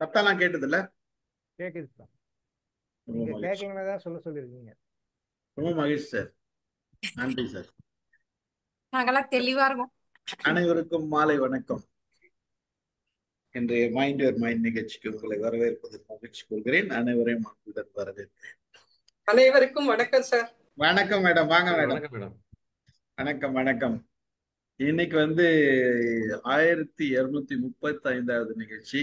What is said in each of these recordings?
சத்தம்லாம் கேட்டது இல்ல? கேக்குது சார். ரொம்ப நீங்க மகிழ்ச்சி, கேக்கீங்களா தான் சொல்லிருக்கீங்க. ரொம்ப மகிழ்ச்சி சார். நன்றி சார். நாங்கெல்லாம் தெளிவா இருக்கோம். அனைவருக்கும் மாலை வணக்கம். இன்றைய மைண்ட் யுவர் மைண்ட் நிகழ்ச்சிக்கு உங்களை வரவேற்பதில் மகிழ்ச்சி கொள்கிறேன். அனைவரையும் அன்புடன் வரவேற்கிறேன். அனைவருக்கும் வணக்கம் சார். வணக்கம் மேடம், வாங்க மேடம். வணக்கம் மேடம். வணக்கம் வணக்கம். இன்னைக்கு 1235வது நிகழ்ச்சி.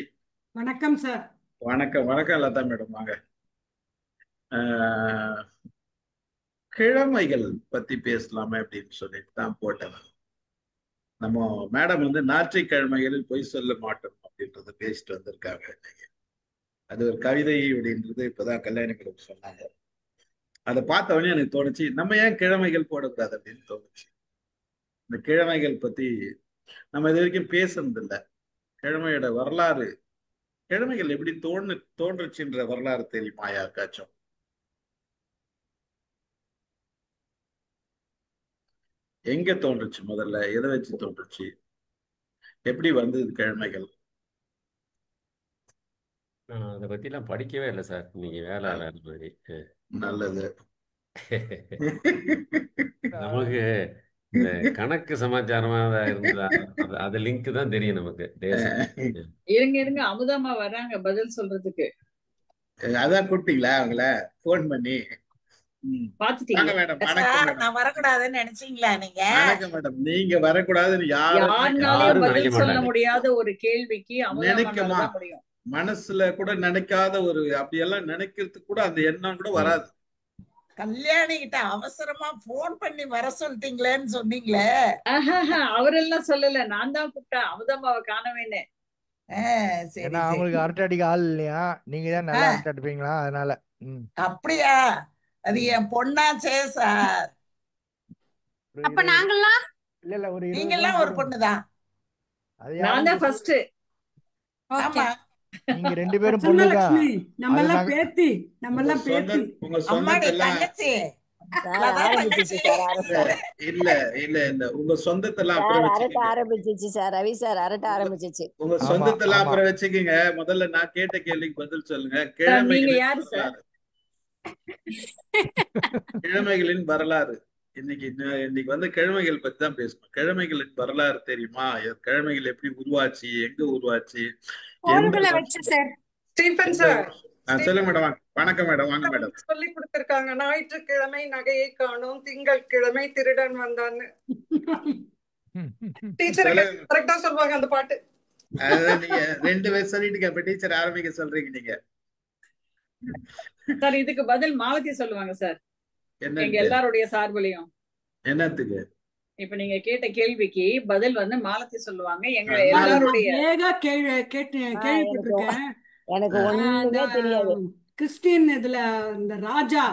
வணக்கம் சார். வணக்கம் வணக்கம் லதா மேடம், வாங்க. கிழமைகள் பத்தி பேசலாமே அப்படின்னு சொல்லிட்டு தான் போட்டேன். நம்ம மேடம் ஞாயிற்றுக்கிழமைகளில் பொய் சொல்ல மாட்டோம் அப்படின்றத பேசிட்டு வந்திருக்காங்க. அது ஒரு கவிதை அப்படின்றது இப்பதான் கல்யாணிகளுக்கு சொன்னாங்க. அதை பார்த்த உடனே எனக்கு தோணுச்சு, நம்ம ஏன் கிழமைகள் போடக்கூடாது அப்படின்னு தோணுச்சு. இந்த கிழமைகள் பத்தி நம்ம இது வரைக்கும் பேசுனது இல்லை. கிழமையோட வரலாறு, கிழமைகள் எப்படி தோன்றுச்சுன்ற வரலாறு தெரியுமா யாருக்காச்சும்? எங்க தோன்றுச்சு, முதல்ல எதை வச்சு தோன்றுச்சு, எப்படி வந்தது கிழமைகள்? நான் அதை பத்தி எல்லாம் படிக்கவே இல்லை சார். இன்னைக்கு வேலை வேலை மாதிரி. நல்லது. நமக்கு இந்த கணக்கு சமாச்சாரமா இருந்தா அது லிங்க் தான் தெரியும் நமக்கு. இருங்க அமுதாமா வர்றாங்க பதில் சொல்றதுக்கு. அதான் கூப்பிட்டீங்களா அவங்கள போன் பண்ணி? பாத்துட்டீங்க மேடம். நான் வரக்கூடாதுன்னு நினைச்சீங்களா நீங்க? வணக்கம் மேடம். நீங்க வரக்கூடாதுன்னு யாருனாலும் பதில் சொல்ல முடியாத ஒரு கேள்விக்கு நினைக்கமா, மனசுல கூட நினைக்காத ஒரு, அப்படியெல்லாம் நினைக்கிறதுக்கு கூட அந்த எண்ணம் கூட வராது. கல்யாணி கிட்ட அவசரமா போன் பண்ணி வர சொல்லிட்டீங்களேன்னு சொன்னீங்களே. அவரெல்லாம் சொல்லல, நான் தான் கூப்பிட்டேன் அமுதம்மாவை காணவேன்னு. அவங்களுக்கு அரட்டை அடிக்க ஆள் இல்லையா, நீங்க தான் நல்லா அரட்டை அடிப்பீங்களா, அதனால. அப்படியா? அது என் பொண்ணாச்சே சார். அப்ப நாங்கெல்லாம் இல்ல ஒரு நீங்கெல்லாம் ஒரு பொண்ணுதான். நான் தான் ஃபர்ஸ்ட். ஆமா, நீங்க ரெண்டு பேரும் பொண்ணுதான். நம்ம எல்லாம் பேத்தி, நம்ம எல்லாம் பேத்தி. உங்க சொந்தத்தெல்லாம் இல்ல இல்ல இல்ல உங்க சொந்தத்தெல்லாம் ஆரம்பிச்சிச்சு சார். ரவி சார் அரட்ட ஆரம்பிச்சிச்சு. உங்க சொந்தத்தெல்லாம் அப்புறம் வச்சுக்கீங்க. முதல்ல நான் கேட்ட கேள்விக்கு பதில் சொல்லுங்க. கிழமைகளின் வரலாறு. இன்னைக்கு கிழமைகள் பத்தி தான் பேசணும். கிழமைகளின் வரலாறு தெரியுமா? கிழமைகள் எப்படி உருவாச்சு, எங்க உருவாச்சு? சொல்லுங்க மேடம். வணக்கம் மேடம், வாங்க மேடம். சொல்லி கொடுத்திருக்காங்க, ஞாயிற்றுக்கிழமை நகையை காணோம், திங்கட்கிழமை திருடன் வந்தான்னு. டீச்சர் கரெக்டா சொல்லுவாங்க அந்த பாட்டு. அதான் நீங்க 2 பேர் சொல்லிட்டு இப்ப டீச்சர் ஆரம்பிக்க சொல்றீங்க நீங்க. சார் இதுக்கு பதில் மாலதி சொல்லுவாங்க சார், எங்க எல்லாருடைய சார்புலையும். என்னத்துக்கு? இப்ப நீங்க கேட்ட கேள்விக்கு பதில் மாலதி சொல்லுவாங்க. எங்க எல்லாருடைய கேள்விப்பட்டிருக்கேன். எனக்கு ஒண்ணுமே தெரியாது. கிறிஸ்டின் இதுல இந்த ராஜா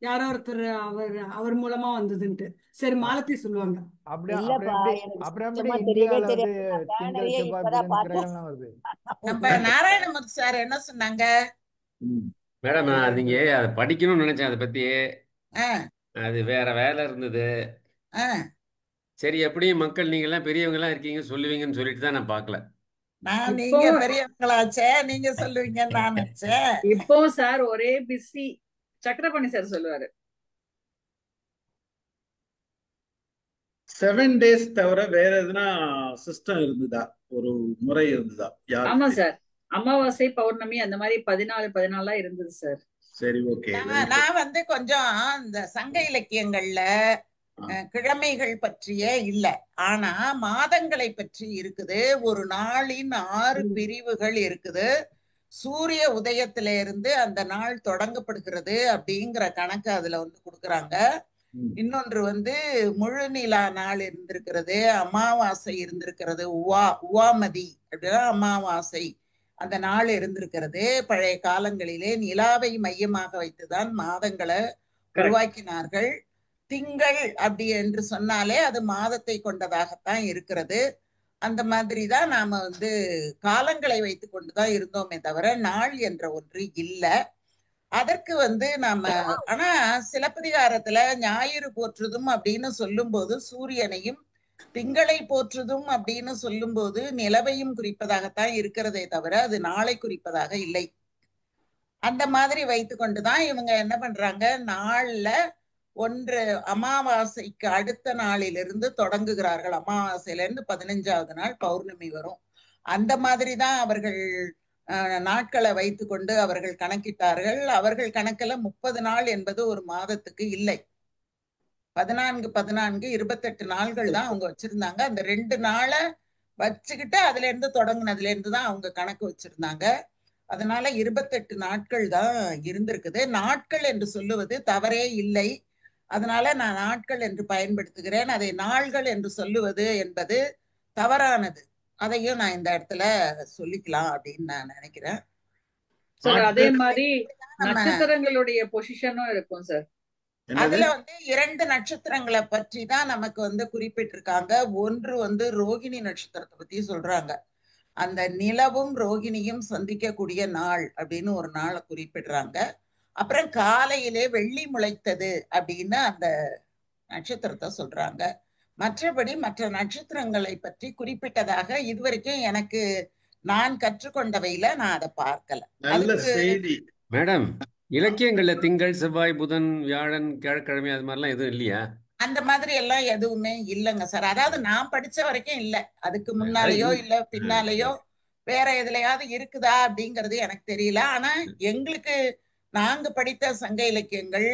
யாரோ ஒருத்தர் அவர் மூலமா வந்ததுன்ட்டு. சரி மாலதி சொல்லுவாங்க. நாராயணமூர்த்தி சார் என்ன சொன்னாங்க மேடம்? நீங்க அதை படிக்கணும்னு நினைச்சேன், அதை பத்தி. அது வேற வேலை இருந்தது. சரி, எப்படியும் மக்கள் நீங்க எல்லாம் பெரியவங்க எல்லாம் இருக்கீங்க, சொல்லுவீங்கன்னு சொல்லிட்டு தான் நான் பாக்கல. நீங்க பெரியவங்களாச்சே, நீங்க சொல்லுவீங்கன்னு நான் நினைச்சேன். இப்போ சார் ஒரே பிஸி. சக்கரபாணி சார் சொல்லுவாரு. 7 days தவிர வேற எதுனா சிஸ்டம் இருந்ததா, ஒரு முறை இருந்ததா? ஆமா சார், அமாவாசை பௌர்ணமி அந்த மாதிரி 14 இருந்தது சார். சரி, ஓகே. நான் கொஞ்சம் இந்த சங்க இலக்கியங்கள்ல கிழமைகள் பற்றிய இல்ல, ஆனா மாதங்களை பற்றி இருக்குது. ஒரு நாளின் 6 பிரிவுகள் இருக்குது. சூரிய உதயத்தில இருந்து அந்த நாள் தொடங்கப்படுகிறது அப்படிங்கிற கணக்கு அதுல கொடுக்கறாங்க. இன்னொன்று முழு நிலா நாள் இருந்திருக்கிறது, அமாவாசை இருந்திருக்கிறது, உவாமதி அப்படின்னா அமாவாசை அந்த நாள் இருந்திருக்கிறது. பழைய காலங்களிலே நிலாவை மையமாக வைத்துதான் மாதங்களை உருவாக்கினார்கள். திங்கள் அப்படி என்று சொன்னாலே அது மாதத்தை கொண்டதாகத்தான் இருக்கிறது. அந்த மாதிரிதான் நாம காலங்களை வைத்து கொண்டுதான் இருந்தோமே தவிர நாள் என்ற ஒன்று இல்லை. அதற்கு நாம ஆனா சிலப்பதிகாரத்துல ஞாயிறு போற்றுதும் அப்படின்னு சொல்லும் போது சூரியனையும் திங்களை போற்றுதும் அப்படின்னு சொல்லும்போது நிலவையும் குறிப்பதாகத்தான் இருக்கிறதே தவிர அது நாளை குறிப்பதாக இல்லை. அந்த மாதிரி வைத்துக்கொண்டுதான் இவங்க என்ன பண்றாங்க, நாள்ல ஒன்று அமாவாசைக்கு அடுத்த நாளிலிருந்து தொடங்குகிறார்கள். அமாவாசையில இருந்து 15வது நாள் பௌர்ணமி வரும். அந்த மாதிரிதான் அவர்கள் நாட்களை வைத்துக்கொண்டு அவர்கள் கணக்கிட்டார்கள். அவர்கள் கணக்குல 30 நாள் என்பது ஒரு மாதத்துக்கு இல்லை. 14 28 நாள்கள் தான் அவங்க வச்சிருந்தாங்க. அந்த 2 நாளை வச்சுக்கிட்டு அதுல இருந்து தொடங்குனதுல இருந்து தான் அவங்க கணக்கு வச்சிருந்தாங்க. அதனால 28 நாட்கள் தான் இருந்திருக்குது. நாட்கள் என்று சொல்லுவது தவறே இல்லை. அதனால நான் நாட்கள் என்று பயன்படுத்துகிறேன். அதை நாள்கள் என்று சொல்லுவது என்பது தவறானது. அதையும் நான் இந்த இடத்துல சொல்லிக்கலாம் அப்படின்னு நான் நினைக்கிறேன். சார் அதே மாதிரி நட்சத்திரங்களுடைய பொசிஷனும் இருக்கும் சார். அதுல 2 நட்சத்திரங்களை பற்றி தான் நமக்கு குறிப்பிட்டிருக்காங்க. ஒன்று ரோகிணி நட்சத்திரத்தை பத்தி சொல்றாங்க. அந்த நிலவும் ரோகிணியும் சந்திக்கக்கூடிய நாள் அப்படின்னு ஒரு நாளை குறிப்பிடுறாங்க. அப்புறம் காலையிலே வெள்ளி முளைத்தது அப்படின்னு அந்த நட்சத்திரத்தை சொல்றாங்க. மற்றபடி மற்ற நட்சத்திரங்களை பற்றி குறிப்பிட்டதாக இதுவரைக்கும் எனக்கு நான் கற்றுக்கொண்டவையில நான் அதை பார்க்கல. நல்ல செய்தி மேடம். இலக்கியங்கள்ல திங்கள், செவ்வாய், புதன், வியாழன், வியாழக்கிழமை அது மாதிரிலாம் எதுவும் இல்லையா? அந்த மாதிரி எல்லாம் எதுவுமே இல்லைங்க சார். அதாவது நான் படிச்ச வரைக்கும் இல்ல. அதுக்கு முன்னாலேயோ இல்ல பின்னாலேயோ வேற எதுலயாவது இருக்குதா அப்படிங்கிறது எனக்கு தெரியல. ஆனா எங்களுக்கு நாங்க படித்த சங்க இலக்கியங்கள்,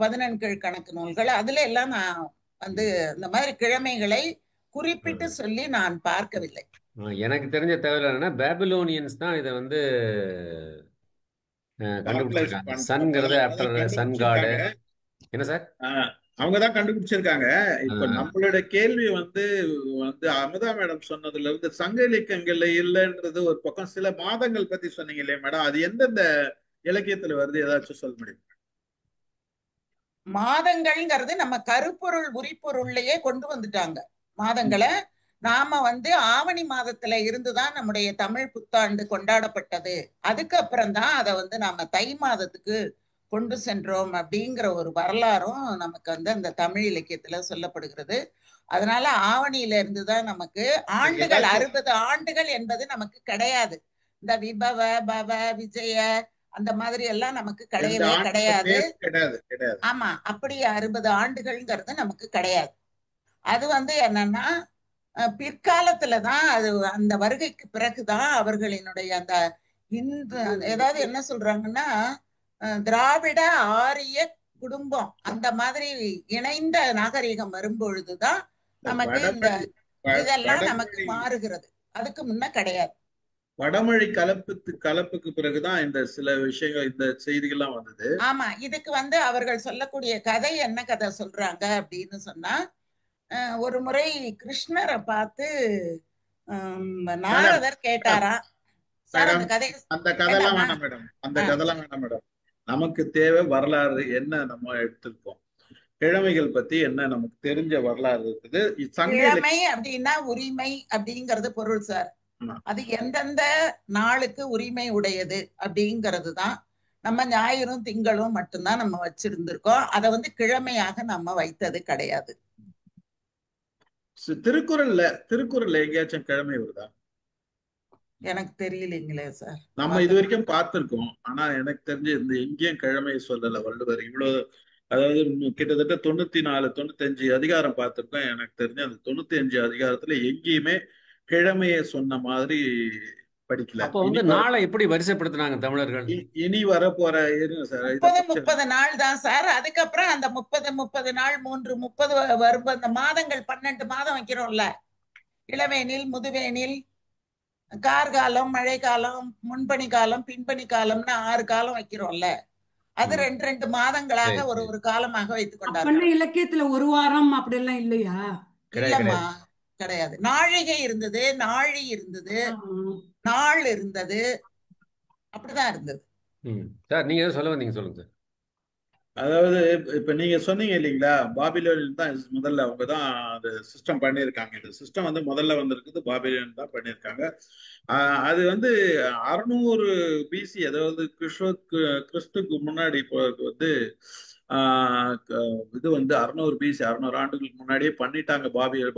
11 கணக்கு நூல்கள், அதுல எல்லாம் நான் இந்த மாதிரி கிழமைகளை குறிப்பிட்டு சொல்லி நான் பார்க்கவில்லை. எனக்கு தெரிஞ்ச தகவல் என்னன்னா பாபிலோனியன்ஸ் தான் இதை கண்டுபிடிச்சிருக்காங்க. சன்ங்கிறது ஆஃப்டர் சன் காடு. என்ன சார்? அவங்கதான் கண்டுபிடிச்சிருக்காங்க. இப்ப நம்மளோட கேள்வி அமுதா மேடம் சொன்னதுல இருந்து சங்க இலக்கியங்கள்ல இல்லைன்றது ஒரு பக்கம். சில மாதங்கள் பத்தி சொன்னீங்க இல்லையா மேடம், அது எந்தெந்த இலக்கியத்துல வருது, ஏதாச்சும் சொல்ல முடியும்? மாதங்கள்ங்கிறது நம்ம கருப்பொருள் உரிப்பொருள்லயே கொண்டு வந்துட்டாங்க. மாதங்களை நாம ஆவணி மாதத்துல இருந்துதான் நம்முடைய தமிழ் புத்தாண்டு கொண்டாடப்பட்டது. அதுக்கப்புறம் தான் அதை நாம தை மாதத்துக்கு கொண்டு சென்றோம் அப்படிங்கிற ஒரு வரலாறும் நமக்கு அந்த தமிழ் இலக்கியத்துல சொல்லப்படுகிறது. அதனால ஆவணியில இருந்துதான் நமக்கு ஆண்டுகள் 60 ஆண்டுகள் என்பது நமக்கு கிடையாது. இந்த விபவ, பவ, விஜய அந்த மாதிரி எல்லாம் நமக்கு கிடையவே கிடையாது. ஆமா, அப்படி 60 ஆண்டுகள்ங்கிறது நமக்கு கிடையாது. அது என்னன்னா பிற்காலத்துலதான் அது அந்த வருகைக்கு பிறகுதான் அவர்களினுடைய அந்த இந்து ஏதாவது என்ன சொல்றாங்கன்னா திராவிட ஆரிய குடும்பம் அந்த மாதிரி இணைந்த நாகரிகம் வரும்பொழுதுதான் நமக்கு இந்த இதெல்லாம் நமக்கு மாறுகிறது. அதுக்கு முன்ன கிடையாது. வடமொழி கலப்புக்கு பிறகுதான் இந்த சில விஷயங்கள், இந்த செய்திகள்லாம் வந்தது. ஆமா, இதுக்கு அவர்கள் சொல்லக்கூடிய கதை என்ன கதை சொல்றாங்க அப்படின்னு சொன்னா, ஒரு முறை கிருஷ்ணரை பார்த்து நாரதர் கேட்டாரா சார், அந்த கதைலாம் வேணாம் மேடம், அந்த கதைலாம் வேணாம் மேடம். நமக்கு தேவை வரலாறு என்ன நம்ம எடுத்திருக்கோம், கிழமைகள் பத்தி என்ன நமக்கு தெரிஞ்ச வரலாறு இருக்குது. கிழமை அப்படின்னா உரிமை அப்படிங்கிறது பொருள் சார். அது எந்தெந்த நாளுக்கு உரிமை உடையது அப்படிங்கிறது தான். நம்ம ஞாயிறும் திங்களும் மட்டும்தான் நம்ம வச்சிருந்திருக்கோம். அதை கிழமையாக நம்ம வைத்தது கிடையாது. திருக்குறள்ல எங்கேயாச்சும் கிழமை வருதா? எனக்கு தெரியலீங்களே சார். நம்ம இது வரைக்கும் பார்த்திருக்கோம். ஆனா எனக்கு தெரிஞ்சு இந்த எங்கேயும் கிழமையை சொல்லல வள்ளுவர். இவ்வளவு அதாவது கிட்டத்தட்ட 94 95 அதிகாரம் பார்த்திருக்கோம். எனக்கு தெரிஞ்சு அந்த 95 அதிகாரத்துல எங்கேயுமே கிழமையை சொன்ன மாதிரி படிக்கல. அப்போ நாளை எப்படி வரிசைப்படுத்தினாங்க தமிழர்கள்? இனி வர போற 30 நாள் தான் சார். அதுக்கப்புறம் அந்த 30 நாள் 30 வரும். அந்த மாதங்கள் 12 மாதம் வைக்கிறோம்ல, இளவேனில், முதுவேனில், கார்காலம், மழை காலம், முன்பனி காலம், பின்பனி காலம்னு 6 காலம் வைக்கிறோம்ல. அது 2 மாதங்களாக ஒரு காலமாக வைத்துக் கொண்டார்கள். இலக்கியத்துல ஒரு வாரம் அப்படி எல்லாம் இல்லையா? இல்லம்மா, கிடையாது. நாழிகை இருந்தது, நாழி இருந்தது, நாள் இருந்தது, அப்படிதான் இருந்தது. சார் நீங்க சொல்ல வந்தீங்க, சொல்லுங்க சார். அதாவது இப்ப நீங்க சொன்னீங்க இல்லைங்களா, பாபிலோனியன் தான் முதல்ல அவங்க தான் அந்த சிஸ்டம் பண்ணியிருக்காங்க. இந்த சிஸ்டம் முதல்ல வந்திருக்குது பாபிலோனியன் தான் பண்ணியிருக்காங்க. அது 600 BC, அதாவது கிறிஸ்துக்கு முன்னாடி இது வந்து 600 BC 600 ஆண்டுகளுக்கு முன்னாடியே பண்ணிட்டாங்க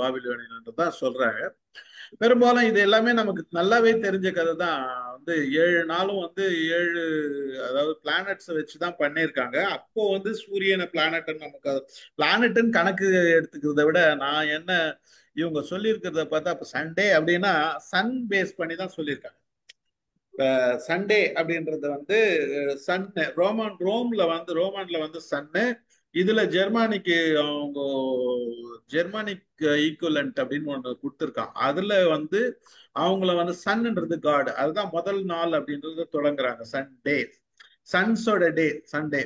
பாபிலோனியன்தான் சொல்றாங்க. பெரும்பாலும் இது எல்லாமே நமக்கு நல்லாவே தெரிஞ்ச கதை தான். வந்து 7 நாளும் வந்து 7 அதாவது பிளானட்ஸை வச்சுதான் பண்ணியிருக்காங்க. அப்போ வந்து சூரியனை பிளானட் நமக்கு பிளானட்னு கணக்கு எடுத்துக்கிறத விட நான் என்ன இவங்க சொல்லியிருக்கிறத பார்த்தா இப்ப சண்டே அப்படின்னா சன் பேஸ் பண்ணி தான் சொல்லியிருக்காங்க. சண்டே அப்படின்றது வந்து சன் ரோமன்ல வந்து சன்னு, இதுல ஜெர்மானிக்கு அவங்க ஜெர்மானிக் ஈக்குவலண்ட் அப்படின்னு ஒண்ணு கொடுத்துருக்கான். அதுல வந்து அவங்கள வந்து சன்ன்றது காட், அதுதான் முதல் நாள் அப்படின்றது தொடங்குறாங்க. சண்டே சன்ஸோட டே சண்டே.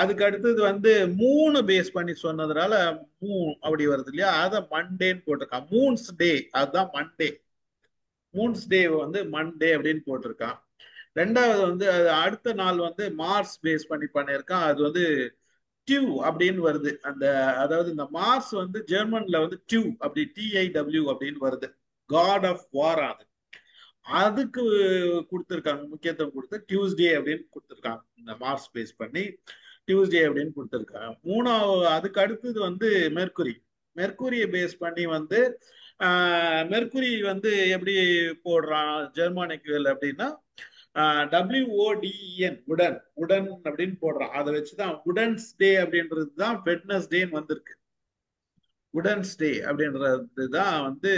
அதுக்கு அடுத்தது வந்து மூணு பேஸ் பண்ணி சொன்னதுனால மூன் அப்படி வருது இல்லையா, அத மண்டேன்னு போட்டிருக்கான். மூன்ஸ் டே அதுதான் மண்டே. மூன்ஸ் டே வந்து மண்டே அப்படின்னு போட்டிருக்கான். ரெண்டாவது வந்து அது அடுத்த நாள் வந்து மார்ஸ் பேஸ் பண்ணி பண்ணியிருக்கான். அது வந்து டியூ அப்படின்னு வருது. அந்த அதாவது இந்த மார்ஸ் வந்து ஜெர்மன்ல வந்து டியூ அப்படி TIW அப்படின்னு வருது. காட் ஆஃப் வார். அதுக்கு கொடுத்துருக்காங்க முக்கியத்துவம் கொடுத்து டியூஸ்டே அப்படின்னு கொடுத்துருக்காங்க. இந்த மார்ஸ் பேஸ் பண்ணி டியூஸ்டே அப்படின்னு கொடுத்துருக்காங்க. மூணாவது அதுக்கு அடுத்தது வந்து மெர்க்குரியை பேஸ் பண்ணி வந்து மெர்க்குரி வந்து எப்படி போடுறான் ஜெர்மானிக் அப்படின்னா WODEN உடன் அப்படின்னு போடுறான். அதை வச்சுதான் உடன்ஸ் டே அப்படின்றது தான் வெட்னஸ்டேன்னு வந்திருக்கு. உடன்ஸ் டே அப்படின்றது தான் வந்து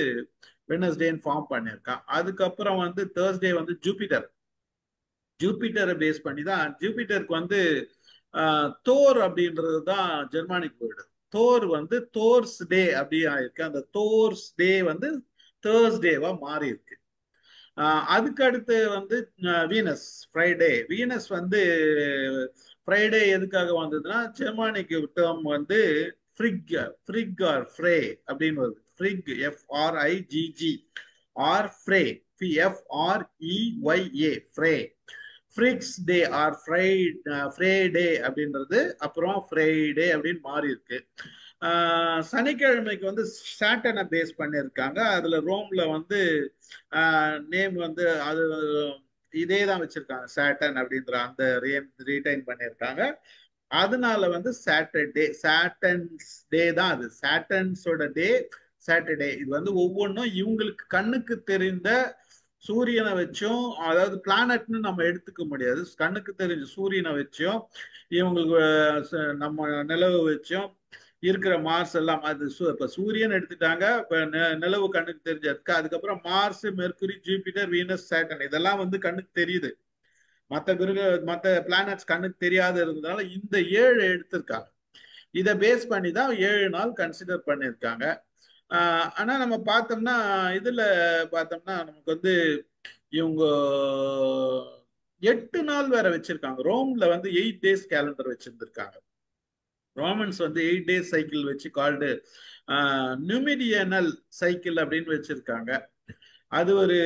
வெட்னஸ்டேன்னு ஃபார்ம் பண்ணியிருக்கான். அதுக்கப்புறம் வந்து தேர்ஸ்டே வந்து ஜூபிட்டரை பேஸ் பண்ணி தான். ஜூபிட்டருக்கு வந்து தோர் அப்படின்றது தான் ஜெர்மானிக் வேர்டு. தோர் வந்து தோர்ஸ் டே அப்படி ஆயிருக்கு. அந்த தோர்ஸ் டே வந்து தேர்ஸ்டேவா மாறி இருக்கு. அதுக்கு அடுத்து வந்து வீனஸ் ஃப்ரைடே. வீனஸ் வந்து ஃப்ரைடே எதுக்காக வந்ததுன்னா ஜெர்மானிக் டேர்ம் வந்து ஃப்ரிக் ஆர் ஃப்ரே அப்படின்னு வருது. Frigg FRIGG or Frey FREYA Frey. Frigg's day or Friday அப்படின்றது அப்புறம் ஃப்ரைடே அப்படின்னு மாறி இருக்கு. சனிக்கிழமைக்கு வந்து சாட்டனை பேஸ் பண்ணியிருக்காங்க. அதுல ரோம்ல வந்து நேம் வந்து அது இதே தான் வச்சிருக்காங்க, சாட்டன் அப்படின்ற அந்த ரீடைன் பண்ணியிருக்காங்க. அதனால வந்து சாட்டன்ஸ் டே தான் அது. சாட்டன்ஸோட டே சாட்டர்டே. இது வந்து ஒவ்வொன்றும் இவங்களுக்கு கண்ணுக்கு தெரிந்த சூரியனை வச்சும், அதாவது பிளானட்னு நம்ம எடுத்துக்க முடியாது, கண்ணுக்கு தெரிஞ்ச சூரியனை வச்சும் இவங்களுக்கு நம்ம நிலவு வச்சும் இருக்கிற மார்ஸ் எல்லாம் அது இப்ப சூரியன் எடுத்துட்டாங்க, இப்ப நிலவு கண்ணுக்கு தெரிஞ்சதுக்கு. அதுக்கப்புறம் Mars, Mercury, Jupiter, Venus, Saturn இதெல்லாம் வந்து கண்ணுக்கு தெரியுது. மற்ற பிளானட்ஸ் கண்ணுக்கு தெரியாத இருந்ததால இந்த 7 எடுத்திருக்காங்க. இதை பேஸ் பண்ணி தான் 7 நாள் கன்சிடர் பண்ணியிருக்காங்க. ஆனா நம்ம பார்த்தோம்னா இதுல பார்த்தோம்னா நமக்கு வந்து இவங்க 8 நாள் வேற வச்சிருக்காங்க. ரோம்ல வந்து 8 days கேலண்டர் வச்சிருந்திருக்காங்க. ரோமன்ஸ் வந்து 8 days சைக்கிள் வச்சு கால்டு நியூமிடியனல் சைக்கிள் அப்படின்னு வச்சிருக்காங்க. அது ஒரு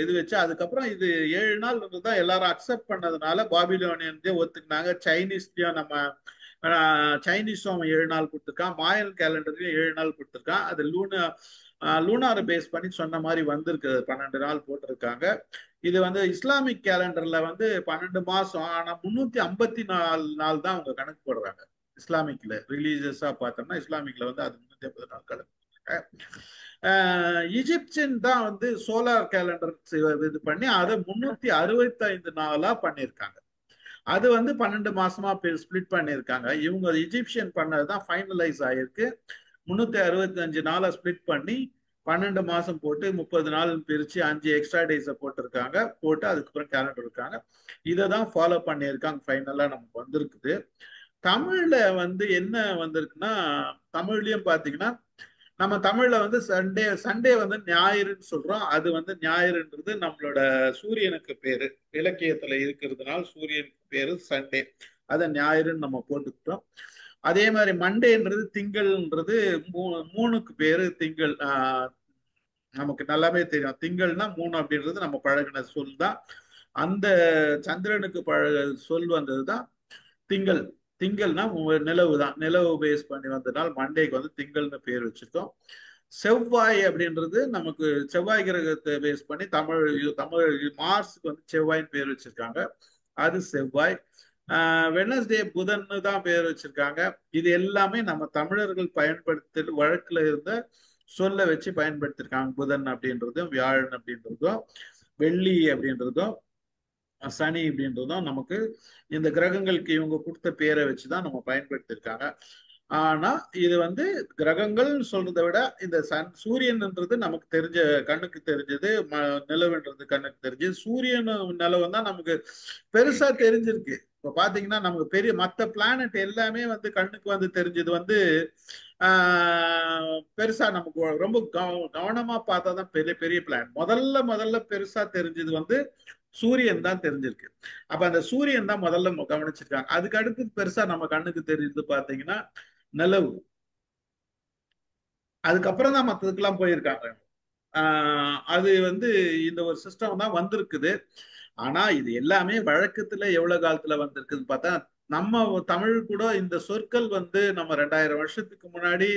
இது வச்சு அதுக்கப்புறம் இது 7 நாள் தான் எல்லாரும் அக்செப்ட் பண்ணதுனால பாபிலோனியன்ஸே ஒத்துக்கினாங்க. சைனீஸ்லயும் நம்ம சைனீஸும் 7 நாள் கொடுத்துருக்கான். மாயன் கேலண்டர்லயும் 7 நாள் கொடுத்துருக்கான். அது லூனாரை பேஸ் பண்ணி சொன்ன மாதிரி வந்திருக்கு. 12 நாள் போட்டிருக்காங்க. இது வந்து இஸ்லாமிக் கேலண்டர்ல வந்து 12 மாசம். ஆனா 354 நாள் தான் அவங்க கணக்கு போடுறாங்க. இஸ்லாமிக்ல ரிலீஜியஸா பார்த்தோம்னா இஸ்லாமிக்ல வந்து அது 350 நாள் கணக்கு. ஈஜிப்சியன் தான் வந்து சோலார் கேலண்டர் இது பண்ணி அதை 365 நாளா பண்ணியிருக்காங்க. அது வந்து 12 மாசமா ஸ்பிளிட் பண்ணியிருக்காங்க. இவங்க ஈஜிப்சியன் பண்ணதுதான் ஃபைனலைஸ் ஆயிருக்கு. 365 நாளை ஸ்பிளிட் பண்ணி 12 மாசம் போட்டு 30 நாள் பிரிச்சு 5 எக்ஸ்ட்ரா டேஸை போட்டிருக்காங்க. போட்டு அதுக்கப்புறம் கேலண்டர் இருக்காங்க. இதை தான் ஃபாலோ பண்ணியிருக்காங்க. ஃபைனலா நமக்கு வந்திருக்குது. தமிழ்ல வந்து என்ன வந்திருக்குன்னா, தமிழ்லயும் பாத்தீங்கன்னா நம்ம தமிழ்ல வந்து சண்டே வந்து ஞாயிறுன்னு சொல்றோம். அது வந்து ஞாயிறுன்றது நம்மளோட சூரியனுக்கு பேரு, இலக்கியத்துல இருக்கிறதுனால சூரியனுக்கு பேரு சண்டே. அதை ஞாயிறுன்னு நம்ம போட்டுக்கிட்டோம். அதே மாதிரி மண்டேன்றது திங்கள்ன்றது மூணுக்கு பேரு திங்கள். நமக்கு நல்லாவே தெரியும் திங்கள்னா 3 அப்படின்றது நம்ம பழகின சொல் தான். அந்த சந்திரனுக்கு சொல் வந்ததுதான் திங்கள். திங்கள்னா நிலவு தான். நிலவு பேஸ் பண்ணி வந்ததுனால மண்டேக்கு வந்து திங்கள்னு பேர் வச்சிருக்கோம். செவ்வாய் அப்படின்றது நமக்கு செவ்வாய் கிரகத்தை பேஸ் பண்ணி தமிழ் மார்ஸுக்கு வந்து செவ்வாய்ன்னு பேர் வச்சிருக்காங்க. அது செவ்வாய். வெனஸ்டே புதன்னு தான் பேர் வச்சிருக்காங்க. இது எல்லாமே நம்ம தமிழர்கள் பயன்படுத்தி வழக்குல இருந்த சொல்ல வச்சு பயன்படுத்திருக்காங்க. புதன் அப்படின்றதும் வியாழன் அப்படின்றதும் வெள்ளி அப்படின்றதும் சனி அப்படின்றதும் நமக்கு இந்த கிரகங்களுக்கு இவங்க கொடுத்த பேரை வச்சுதான் நம்ம பயன்படுத்தியிருக்காங்க. ஆனா இது வந்து கிரகங்கள் சொல்றதை விட இந்த சூரியன்ன்றது நமக்கு தெரிஞ்ச கண்ணுக்கு தெரிஞ்சது, நிலவுன்றது கண்ணுக்கு தெரிஞ்சது. சூரியன் நிலவு தான் நமக்கு பெருசா தெரிஞ்சிருக்கு. இப்ப பாத்தீங்கன்னா நமக்கு பெரிய மற்ற பிளானட் எல்லாமே வந்து கண்ணுக்கு வந்து தெரிஞ்சது வந்து பெருசா நமக்கு ரொம்ப கவனமா பார்த்தா தான் பெரிய பெரிய பிளானட். முதல்ல பெருசா தெரிஞ்சது வந்து சூரியன் தான் தெரிஞ்சிருக்கு. அப்ப அந்த சூரியன் தான் முதல்ல கவனிச்சிருக்காங்க. அதுக்கு அடுத்து பெருசா நம்ம கண்ணுக்கு தெரிஞ்சது பாத்தீங்கன்னா நிலவு. அதுக்கப்புறம் தான் மற்றதுக்கெல்லாம் போயிருக்காங்க. அது வந்து இந்த ஒரு சிஸ்டம் தான் வந்திருக்குது. ஆனா இது எல்லாமே வழக்கத்துல எவ்வளவு காலத்துல வந்திருக்குன்னு பார்த்தா, நம்ம தமிழ் கூட இந்த சொற்கள் வந்து நம்ம 2000 வருஷத்துக்கு முன்னாடி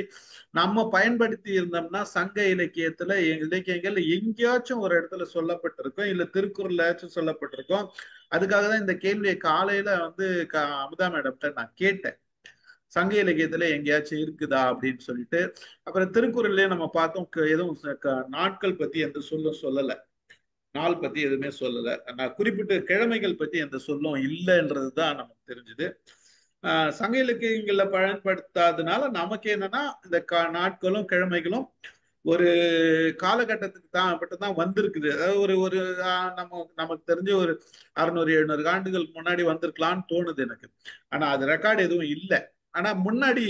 நம்ம பயன்படுத்தி இருந்தோம்னா சங்க இலக்கியத்துல இலக்கியங்கள் எங்கேயாச்சும் ஒரு இடத்துல சொல்லப்பட்டிருக்கும், இல்ல திருக்குறளாச்சும் சொல்லப்பட்டிருக்கும். அதுக்காக தான் இந்த கேள்வியை காலையில வந்து அமுதா மேடம்கிட்ட நான் கேட்டேன், சங்க இலக்கியத்துல எங்கேயாச்சும் இருக்குதா அப்படின்னு சொல்லிட்டு. அப்புறம் திருக்குறள்லயே நம்ம பார்த்தோம், எதுவும் நாட்கள் பத்தி எந்த சொல்லும் சொல்லல, நாள் பத்தி எதுவுமே சொல்லல. நான் குறிப்பிட்ட கிழமைகள் பத்தி எந்த சொல்லும் இல்லைன்றதுதான் நமக்கு தெரிஞ்சுது. சங்க இலக்கியங்களை பயன்படுத்தாதனால நமக்கு என்னன்னா இந்த நாட்களும் கிழமைகளும் ஒரு காலகட்டத்துக்கு தான் மட்டும்தான் வந்திருக்குது. அதாவது ஒரு ஒரு நமக்கு தெரிஞ்ச ஒரு 600-700 ஆண்டுகளுக்கு முன்னாடி வந்திருக்கலாம்னு தோணுது எனக்கு. ஆனா அது ரெக்கார்டு எதுவும் இல்லை. ஆனா முன்னாடி